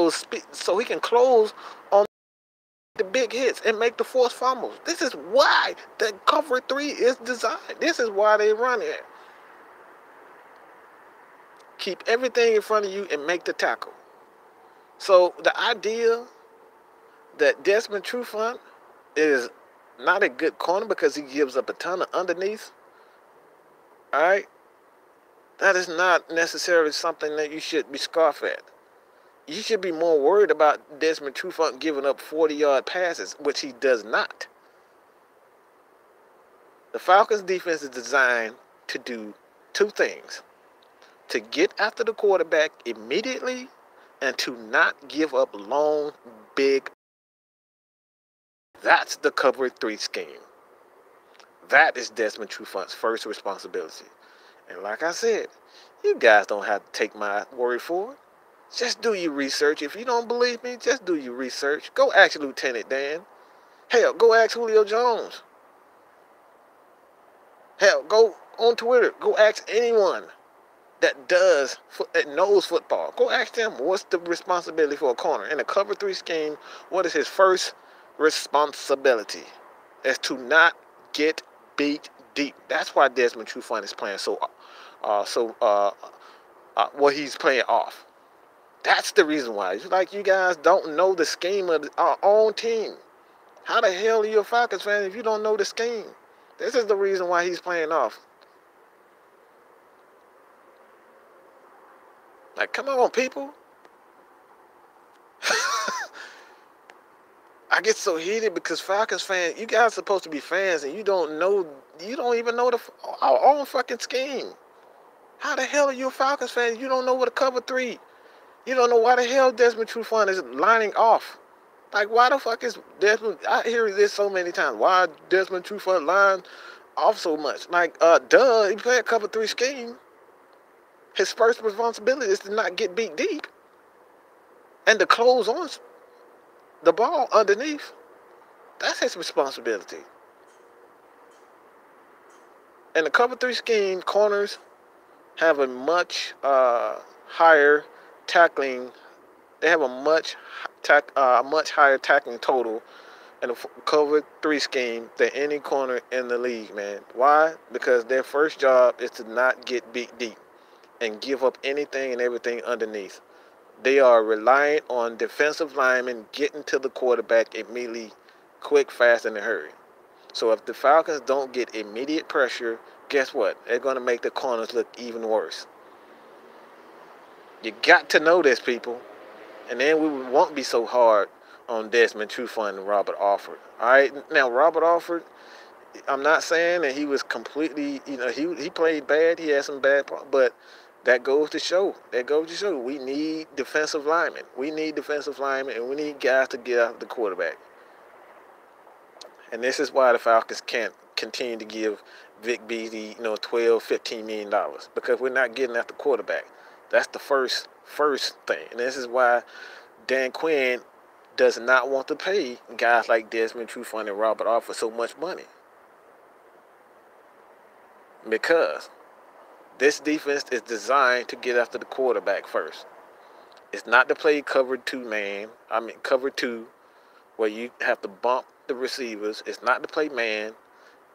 the big hits and make the forced fumbles. This is why the cover 3 is designed. This is why they run it. Keep everything in front of you and make the tackle. So the idea that Desmond Trufant is not a good corner because he gives up a ton of underneath, all right, that is not necessarily something that you should be scoffed at. You should be more worried about Desmond Trufant giving up 40-yard passes, which he does not. The Falcons defense is designed to do two things: to get after the quarterback immediately and to not give up long, big. That's the cover 3 scheme. That is Desmond Trufant's first responsibility. And like I said, you guys don't have to take my word for it. Just do your research. If you don't believe me, just do your research. Go ask Lieutenant Dan. Hell, go ask Julio Jones. Hell, go on Twitter. Go ask anyone that knows football. Go ask them, what's the responsibility for a corner? In a cover 3 scheme, what is his first responsibility? Is to not get beat deep. That's why Desmond Trufant is playing he's playing off. That's the reason why. It's like you guys don't know the scheme of our own team. How the hell are you a Falcons fan if you don't know the scheme? This is the reason why he's playing off. Like, come on, people. I get so heated because Falcons fans, you guys are supposed to be fans, and you don't even know our own fucking scheme. How the hell are you a Falcons fan? You don't know what a cover three. You don't know why the hell Desmond Trufant is lining off. Like, why the fuck is Desmond? I hear this so many times. Why Desmond Trufant line off so much? Like, duh, he play a cover three scheme. His first responsibility is to not get beat deep and to close on the ball underneath. That's his responsibility. And the cover three scheme, corners have a much higher tackling. They have a much higher tackling total in a cover three scheme than any corner in the league, man. Why? Because their first job is to not get beat deep and give up anything and everything underneath. They are reliant on defensive linemen getting to the quarterback immediately, quick, fast, and in a hurry. So if the Falcons don't get immediate pressure, guess what? They're going to make the corners look even worse. You got to know this, people. And then we won't be so hard on Desmond Trufant and Robert Alford. All right? Now, Robert Alford, I'm not saying that he was completely, he played bad. He had some bad, but that goes to show. We need defensive linemen. We need defensive linemen, and we need guys to get out the quarterback. And this is why the Falcons can't continue to give Vic Beasley, $12, $15 million, because we're not getting at the quarterback. That's the first thing. And this is why Dan Quinn does not want to pay guys like Desmond Trufant and Robert Alford so much money. Because this defense is designed to get after the quarterback first. It's not to play cover two, where you have to bump the receivers. It's not to play man.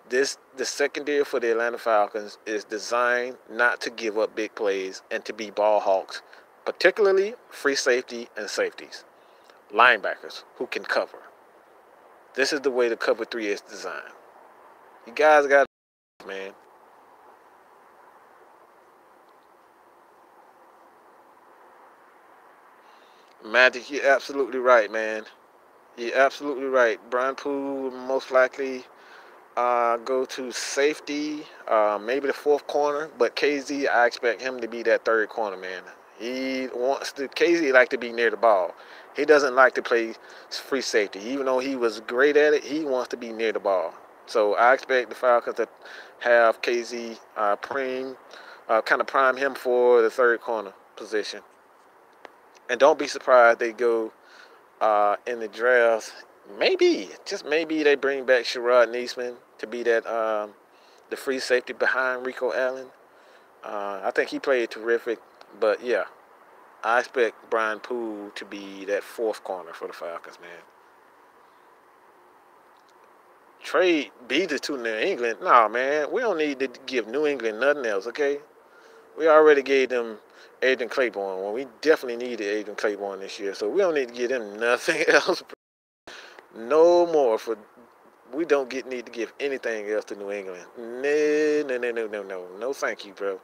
The secondary for the Atlanta Falcons is designed not to give up big plays and to be ball hawks, particularly free safety and safeties, linebackers who can cover. This is the way the cover three is designed. You guys got to, man. Magic, you're absolutely right, man. You're absolutely right. Brian Poole most likely go to safety, maybe the fourth corner, but KZ, I expect him to be that third corner, man. KZ like to be near the ball. He doesn't like to play free safety. Even though he was great at it, he wants to be near the ball. So I expect the Falcons to have KZ kind of prime him for the third corner position. And don't be surprised they go in the draft. Maybe, just maybe, they bring back Sherrod Neesman to be that the free safety behind Rico Allen. I think he played terrific, but yeah, I expect Brian Poole to be that fourth corner for the Falcons, man. Trade Beasley to New England? Nah, man, we don't need to give New England nothing else, okay? We already gave them Adrian Claiborne. Well, we definitely needed Adrian Claiborne this year, so we don't need to give them nothing else. No more. We don't need to give anything else to New England. No. No, thank you, bro.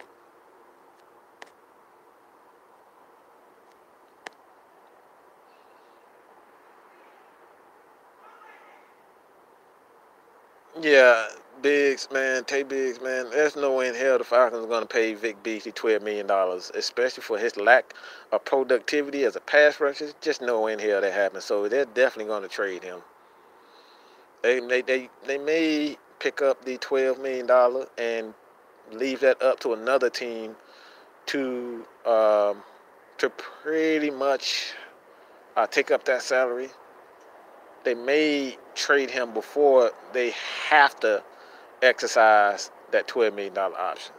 Yeah, Tay Biggs, man. There's no way in hell the Falcons are going to pay Vic Beasley $12 million, especially for his lack of productivity as a pass rusher. Just no way in hell that happens. So they're definitely going to trade him. They may pick up the $12 million and leave that up to another team to pretty much take up that salary. They may trade him before they have to exercise that $12 million option.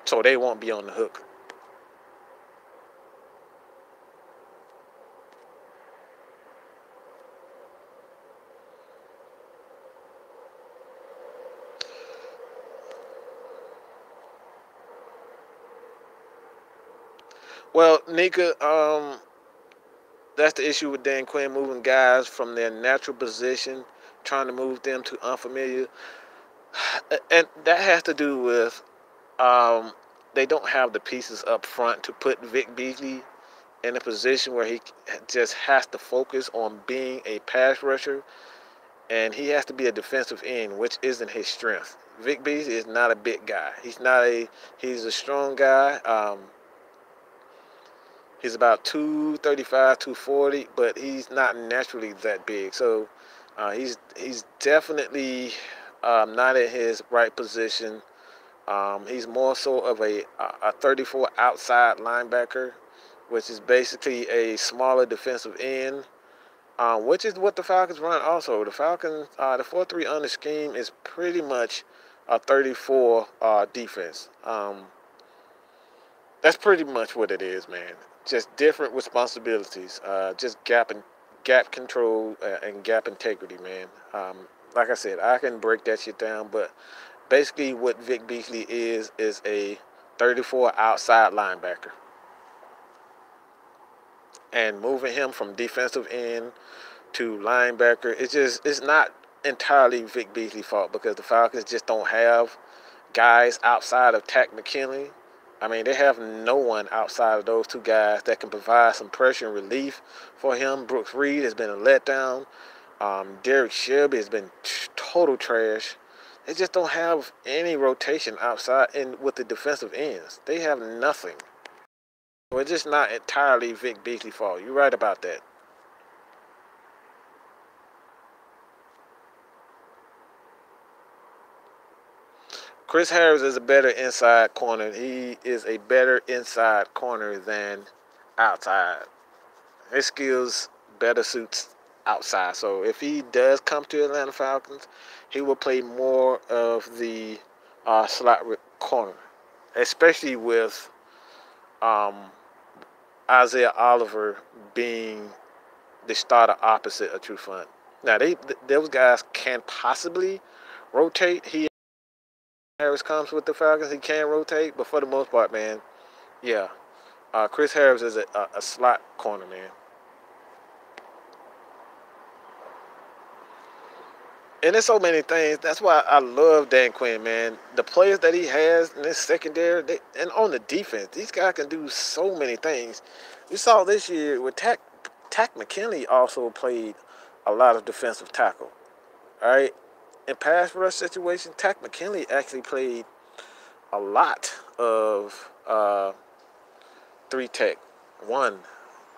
So they won't be on the hook. Well, Nika, that's the issue with Dan Quinn, moving guys from their natural position, trying to move them to unfamiliar. And that has to do with they don't have the pieces up front to put Vic Beasley in a position where he just has to focus on being a pass rusher, and he has to be a defensive end, which isn't his strength. Vic Beasley is not a big guy. He's a strong guy. He's about 235, 240, but he's not naturally that big. So he's definitely not in his right position. He's more so of a 34 outside linebacker, which is basically a smaller defensive end, which is what the Falcons run also. The Falcons, the 4-3 under scheme is pretty much a 34 defense. That's pretty much what it is, man. Just different responsibilities, just gap control and gap integrity, man. Like I said, I can break that shit down, but basically what Vic Beasley is a 34 outside linebacker. And moving him from defensive end to linebacker, it's not entirely Vic Beasley's fault because the Falcons just don't have guys outside of Takk McKinley. I mean, they have no one outside of those two guys that can provide some pressure and relief for him. Brooks Reed has been a letdown. Derek Shelby has been total trash. They just don't have any rotation outside and with the defensive ends. They have nothing. So it's just not entirely Vic Beasley's fault. You're right about that. Chris Harris is a better inside corner. He is a better inside corner than outside. His skills better suits outside. So if he does come to Atlanta Falcons, he will play more of the slot corner, especially with Isaiah Oliver being the starter opposite of Trufant. Now those guys can possibly rotate. Harris comes with the Falcons, he can rotate, but for the most part, man, yeah, Chris Harris is a slot corner, man. And there's so many things. That's why I love Dan Quinn, man. The players that he has in this secondary, and on the defense, these guys can do so many things. We saw this year with Takk McKinley also played a lot of defensive tackle. All right, in pass rush situation, Takk McKinley actually played a lot of 3-tech, one,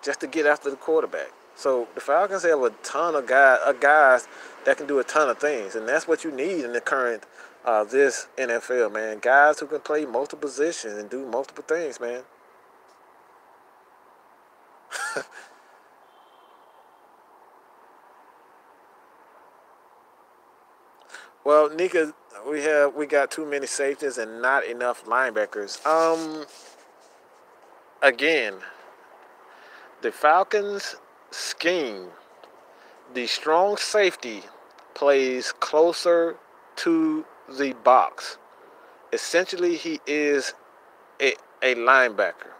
just to get after the quarterback. So the Falcons have a ton of guys that can do a ton of things, and that's what you need in the current this NFL, man. Guys who can play multiple positions and do multiple things, man. Well, Nika, we got too many safeties and not enough linebackers. Again, the Falcons scheme, the strong safety plays closer to the box. Essentially, he is a linebacker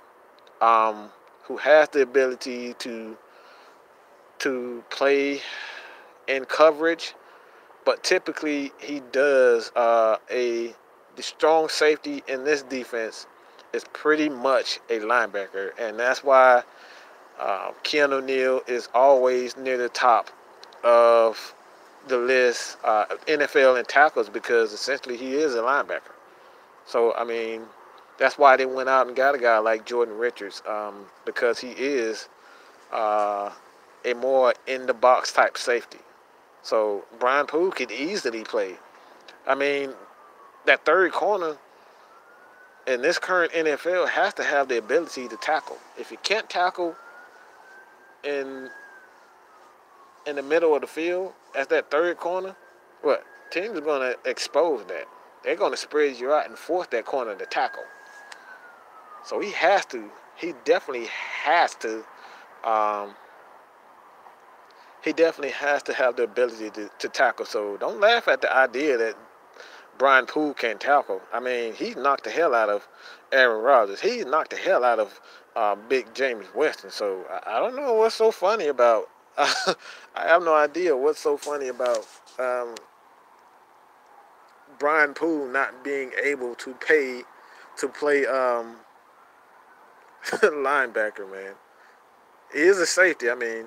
who has the ability to play in coverage, but typically he does the strong safety in this defense is pretty much a linebacker, and that's why Keanu Neal is always near the top of the list, NFL in tackles, because essentially he is a linebacker. So, I mean, that's why they went out and got a guy like Jordan Richards, because he is a more in-the-box type safety. So Brian Poole could easily play. I mean, that third corner in this current NFL has to have the ability to tackle. If you can't tackle in the middle of the field as that third corner, what? Teams are going to expose that. They're going to spread you out and force that corner to tackle. So he definitely has to have the ability to tackle. So don't laugh at the idea that Brian Poole can't tackle. I mean, he knocked the hell out of Aaron Rodgers. He knocked the hell out of Big James Winston. So I don't know what's so funny about. I have no idea what's so funny about Brian Poole not being able to play linebacker, man. He is a safety. I mean,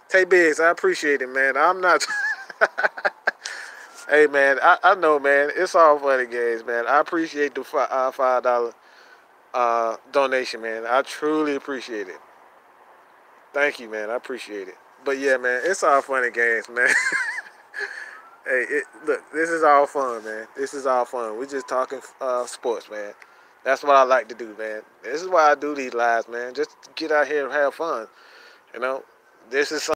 Tay Biggs, I appreciate it, man. I'm not. Hey, man, I know, man. It's all funny games, man. I appreciate the $5 donation, man. I truly appreciate it. Thank you, man. I appreciate it. But yeah, man, it's all funny games, man. Hey, look, this is all fun, man. This is all fun. We're just talking sports, man. That's what I like to do, man. This is why I do these lives, man. Just to get out here and have fun. You know, this is something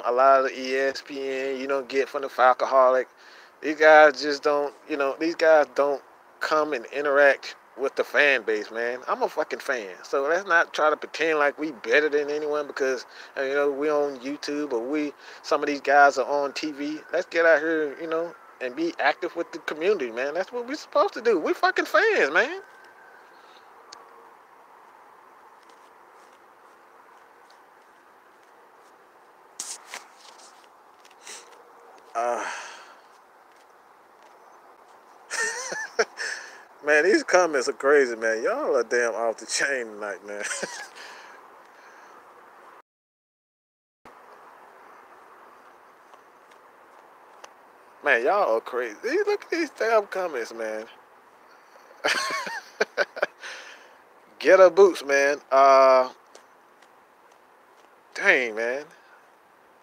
a lot of the ESPN you don't get from the Falcoholic. These guys just don't, these guys don't come and interact with the fan base, man. I'm a fucking fan. So let's not try to pretend like we better than anyone because, we on YouTube or some of these guys are on TV. Let's get out here, and be active with the community, man. That's what we're supposed to do. We're fucking fans, man. Uh, Man, these comments are crazy, man. Y'all are damn off the chain tonight, man. Man, y'all are crazy. Look at these damn comments, man. Get her boots, man. Dang, man.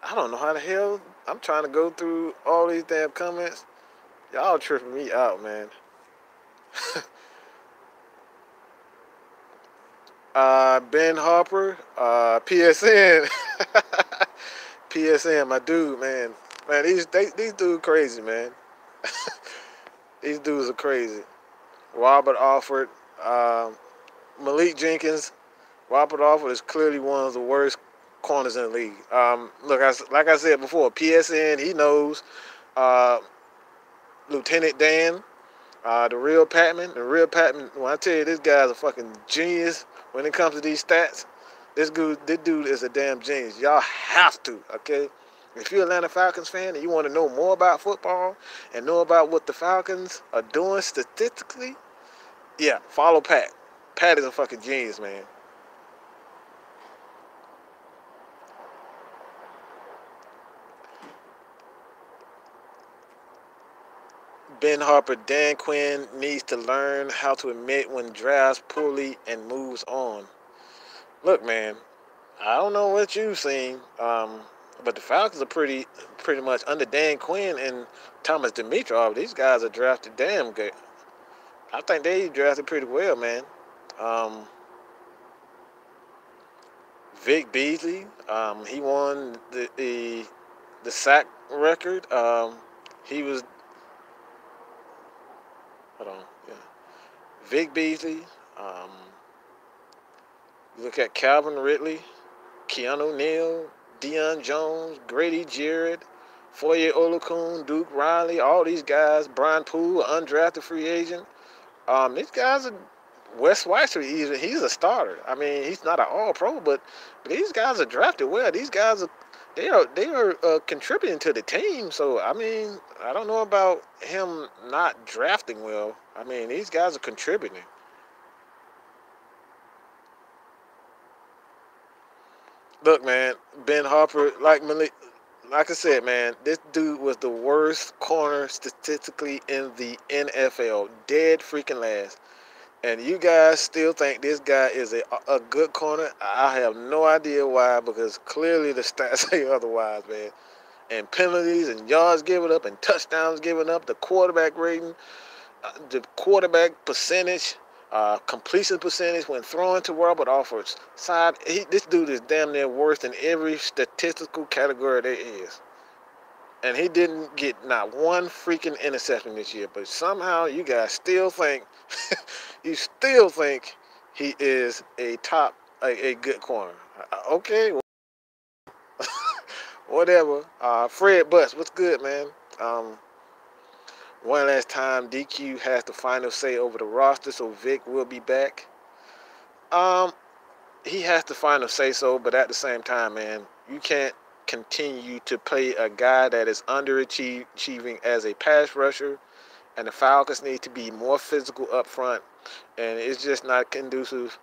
I don't know how the hell I'm trying to go through all these damn comments. Y'all tripping me out, man. Ben Harper, PSN. PSN, my dude, man. Man, these dudes crazy, man. These dudes are crazy. Robert Alford, Malik Jenkins. Robert Alford is clearly one of the worst corners in the league. Look, like I said before, PSN, he knows. Uh, Lieutenant Dan, the real Patman. The real Patman, when I tell you this guy's a fucking genius when it comes to these stats, this dude is a damn genius. Y'all have to, okay? If you're an Atlanta Falcons fan and you want to know more about football and know about what the Falcons are doing statistically, yeah, follow Pat. Pat is a fucking genius, man. Ben Harper, Dan Quinn needs to learn how to admit when drafts poorly and moves on. Look, man, I don't know what you've seen, but the Falcons are pretty much under Dan Quinn and Thomas Dimitrov. These guys are drafted damn good. I think they drafted pretty well, man. Um, Vic Beasley, he won the sack record. He was hold on, yeah. Vic Beasley. Um, Look at Calvin Ridley, Keanu Neal, Deion Jones, Grady Jarrett, Foye Olukun, Duke Riley, all these guys. Brian Poole, undrafted free agent. These guys are Wes Schweitzer. He's a starter. I mean, he's not an All-Pro, but these guys are drafted well. These guys are they are contributing to the team. So I mean, I don't know about him not drafting well. I mean, these guys are contributing. Look, man, Ben Harper, like I said, man, this dude was the worst corner statistically in the NFL, dead freaking last. And you guys still think this guy is a good corner? I have no idea why, because clearly the stats say otherwise, man. And penalties and yards given up and touchdowns given up, the quarterback rating, the quarterback percentage, completion percentage when throwing to Robert Alford's side. This dude is damn near worse in every statistical category there is. And he didn't get not one freaking interception this year. But somehow you guys still think, you still think he is a good corner. Okay, whatever. Fred Butts, what's good, man? One last time, DQ has the final say over the roster, so Vic will be back. Um, he has the final say so, but at the same time, man, you can't continue to play a guy that is underachieving as a pass rusher, and the Falcons need to be more physical up front, and it's just not conducive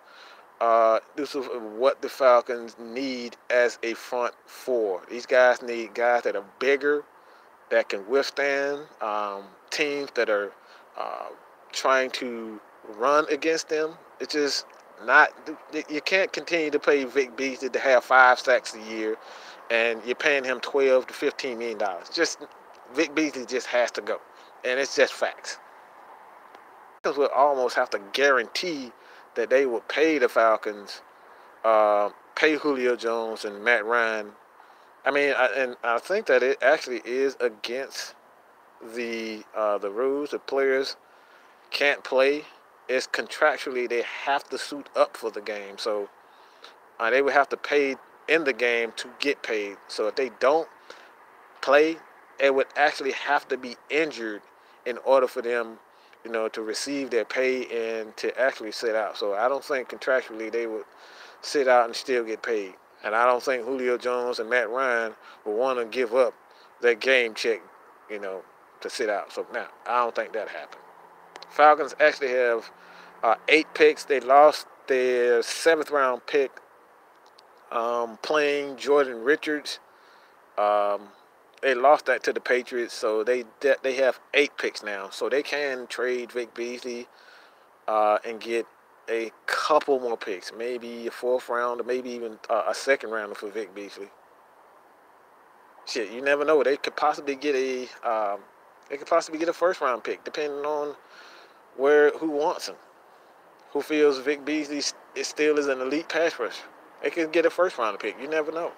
This is what the Falcons need as a front four. These guys need guys that are bigger, that can withstand teams that are uh, trying to run against them. It's just not. You can't continue to pay Vic Beasley to have 5 sacks a year, and you're paying him $12 to $15 million. Just Vic Beasley just has to go, and it's just facts. Falcons would almost have to guarantee that they would pay the Falcons, pay Julio Jones and Matt Ryan. I mean, and I think that it actually is against the rules. The players can't play. It's contractually they have to suit up for the game, so they would have to pay in the game to get paid. So if they don't play, it would actually have to be injured in order for them, to receive their pay and to actually sit out. So I don't think contractually they would sit out and still get paid. And I don't think Julio Jones and Matt Ryan will want to give up their game check, to sit out. So now I don't think that happened. Falcons actually have 8 picks. They lost their 7th-round pick playing Jordan Richards. They lost that to the Patriots, so they have 8 picks now. So they can trade Vic Beasley and get a couple more picks, maybe a 4th round or maybe even a 2nd rounder for Vic Beasley. Shit, you never know. They could possibly get a 1st round pick, depending on who wants him, who feels Vic Beasley still is an elite pass rusher. They could get a 1st round pick. You never know.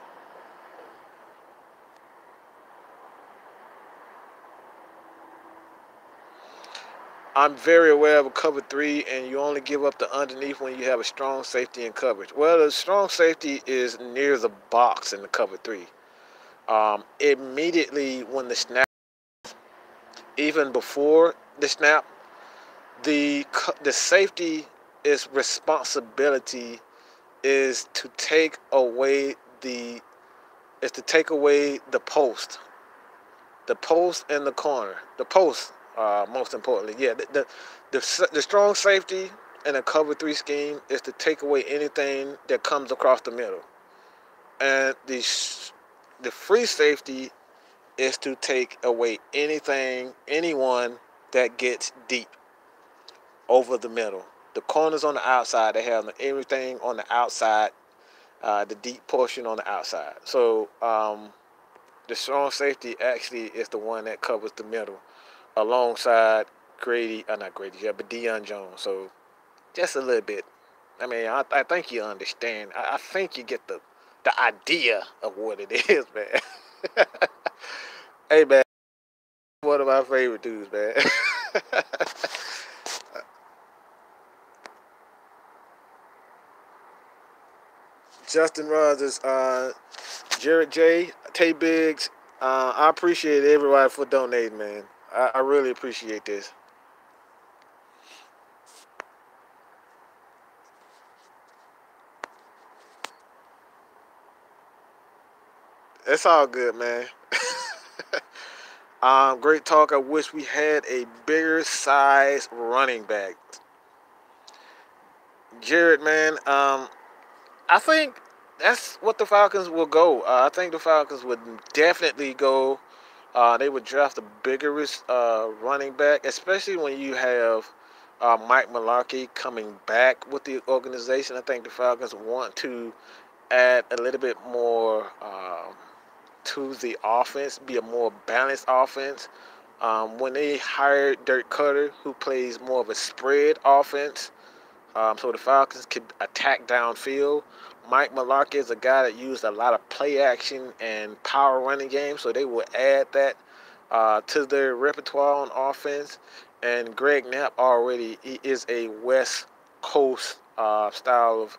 I'm very aware of a cover 3, and you only give up the underneath when you have a strong safety in coverage. Well, the strong safety is near the box in the cover 3. Immediately when the snap, even before the snap, the safety is responsibility is to take away the post, and the corner, the post. Most importantly, yeah, the strong safety in a cover 3 scheme is to take away anything that comes across the middle, and the free safety is to take away anyone that gets deep over the middle. The corners on the outside, they have everything on the outside, the deep portion on the outside. So the strong safety actually is the one that covers the middle, alongside but Deion Jones. So just a little bit. I mean, I think you understand. I think you get the idea of what it is, man. Hey, man, one of my favorite dudes, man. Justin Rogers, Jared J, Tay Biggs. I appreciate everybody for donating, man. I really appreciate this. It's all good, man. Great talk. I wish we had a bigger size running back. Jared, man, I think that's what the Falcons will go. I think the Falcons would definitely go. They would draft a bigger running back, especially when you have Mike Mularkey coming back with the organization. I think the Falcons want to add a little bit more to the offense, be a more balanced offense. When they hired Dirk Cutter, who plays more of a spread offense, so the Falcons could attack downfield. Mike Mularkey is a guy that used a lot of play action and power running game, so they will add that to their repertoire on offense. And Greg Knapp he is a West Coast style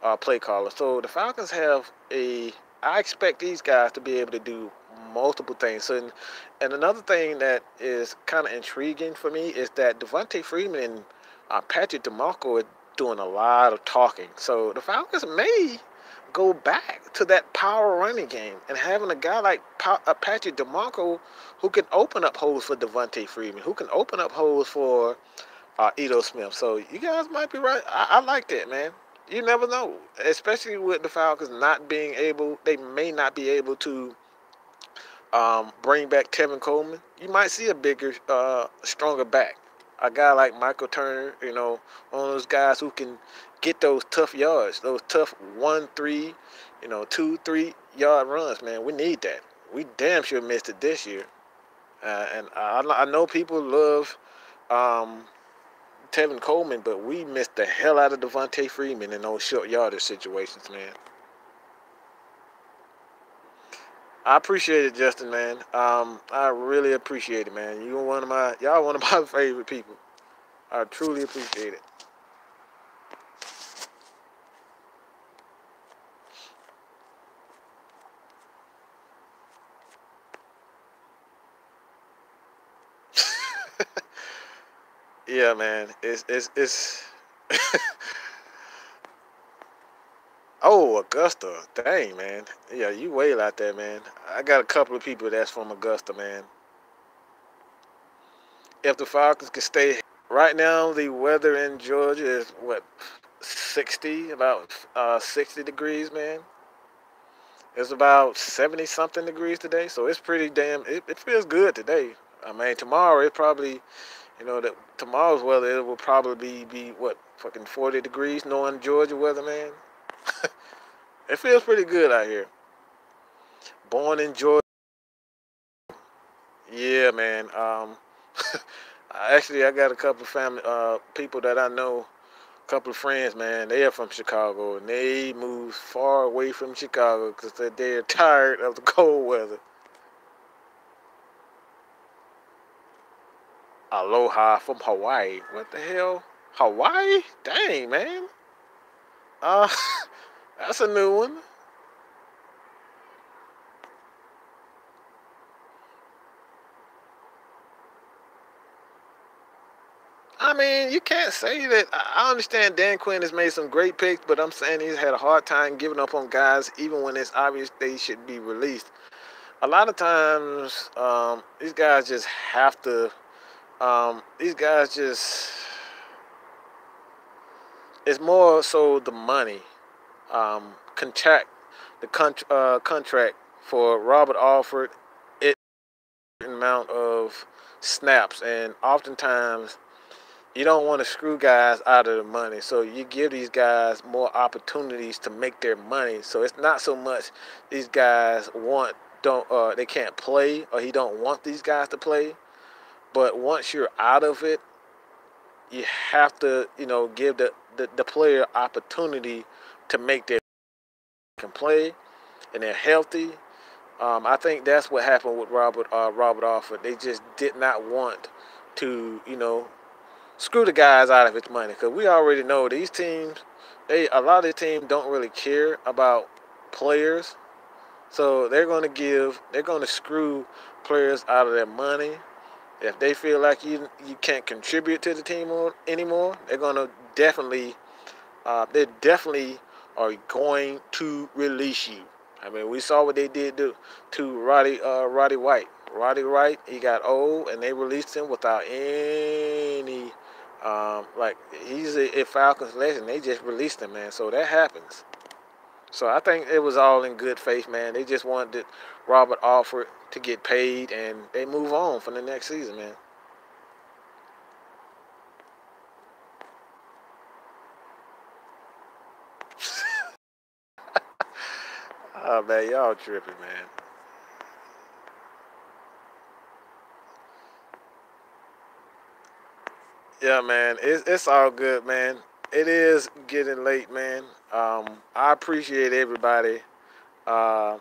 of play caller. So the Falcons I expect these guys to be able to do multiple things. So, and another thing that is kind of intriguing for me is that Devontae Freeman and Patrick DeMarco are doing a lot of talking. So the Falcons may go back to that power running game and having a guy like Patrick DeMarco who can open up holes for Devontae Freeman, who can open up holes for Edo Smith. So you guys might be right. I like that, man. You never know, especially with the Falcons not being able. They may not be able to bring back Tevin Coleman. You might see a bigger, stronger back. A guy like Michael Turner, one of those guys who can get those tough yards, those tough 1, 3, 2, 3 yard runs. Man, we need that. We damn sure missed it this year. And I know people love um, Tevin Coleman, but we missed the hell out of Devontae Freeman in those short yardage situations, man. I appreciate it, Justin, man. I really appreciate it, man. Y'all one of my favorite people. I truly appreciate it. Yeah, man. It's Oh, Augusta. Dang, man. Yeah, you way out there, man. I got a couple of people that's from Augusta, man. If the Falcons can stay right now, the weather in Georgia is what 60, about 60 degrees, man. It's about 70 something degrees today, so it's pretty damn. It feels good today. I mean, tomorrow it probably, that tomorrow's weather it will probably be what fucking 40 degrees, knowing Georgia weather, man. It feels pretty good out here. Born in Georgia. Yeah, man. Actually, I got a couple of family people that I know, a couple of friends, man. They are from Chicago, and they moved far away from Chicago because they're tired of the cold weather. Aloha from Hawaii. What the hell? Hawaii? Dang, man. Uh, that's a new one. I mean, you can't say that. I understand Dan Quinn has made some great picks, but I'm saying he's had a hard time giving up on guys, even when it's obvious they should be released. A lot of times, these guys just have to. These guys just. It's more so the money. Contract the contract for Robert Alford. It amount of snaps, and oftentimes you don't want to screw guys out of the money. So you give these guys more opportunities to make their money. So it's not so much these guys don't they can't play or he don't want these guys to play. But once you're out of it, you have to give the player opportunity to make their can play and they're healthy. I think that's what happened with Robert Alford. They just did not want to screw the guys out of his money because we already know these teams. A lot of the teams don't really care about players, so they're going to screw players out of their money. If they feel like you can't contribute to the team anymore, they definitely are going to release you. I mean, we saw what they did to Roddy White. Roddy White, he got old, and they released him without any, like, he's a Falcons legend. They just released him, man. So that happens. So I think it was all in good faith, man. They just wanted Robert Alford to get paid, and they move on for the next season, man. Oh, man, y'all tripping, man. Yeah, man, it's all good, man. It is getting late, man. I appreciate everybody. Uh,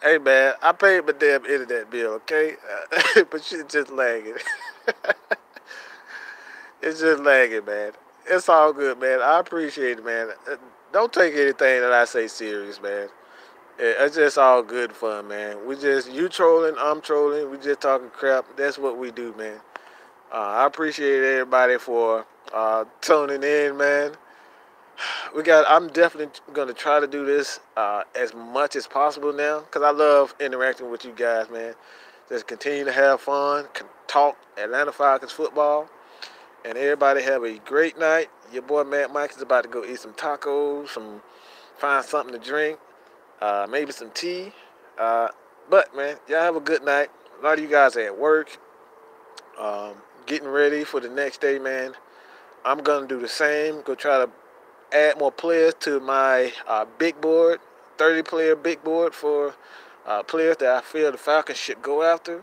hey, man, I paid my damn internet bill, okay? But shit just lagging. It's just lagging, man. It's all good, man. I appreciate it, man. Don't take anything that I say serious, man. It's just all good fun, man. You trolling, I'm trolling. We just talking crap. That's what we do, man. I appreciate everybody for tuning in, man. I'm definitely gonna try to do this as much as possible now, cause I love interacting with you guys, man. Just continue to have fun, talk Atlanta Falcons football, And everybody have a great night. Your boy Matt Mike is about to go eat some tacos, find something to drink, maybe some tea. Uh, but man, y'all have a good night. A lot of you guys are at work, um, getting ready for the next day, man. I'm gonna do the same. Go try to add more players to my big board, 30-player big board for players that I feel the Falcons should go after.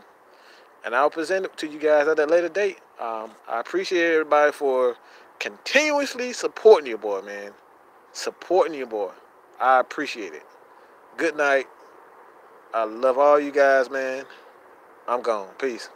And I'll present it to you guys at a later date. I appreciate everybody for continuously supporting your boy, man. Supporting your boy. I appreciate it. Good night. I love all you guys, man. I'm gone. Peace.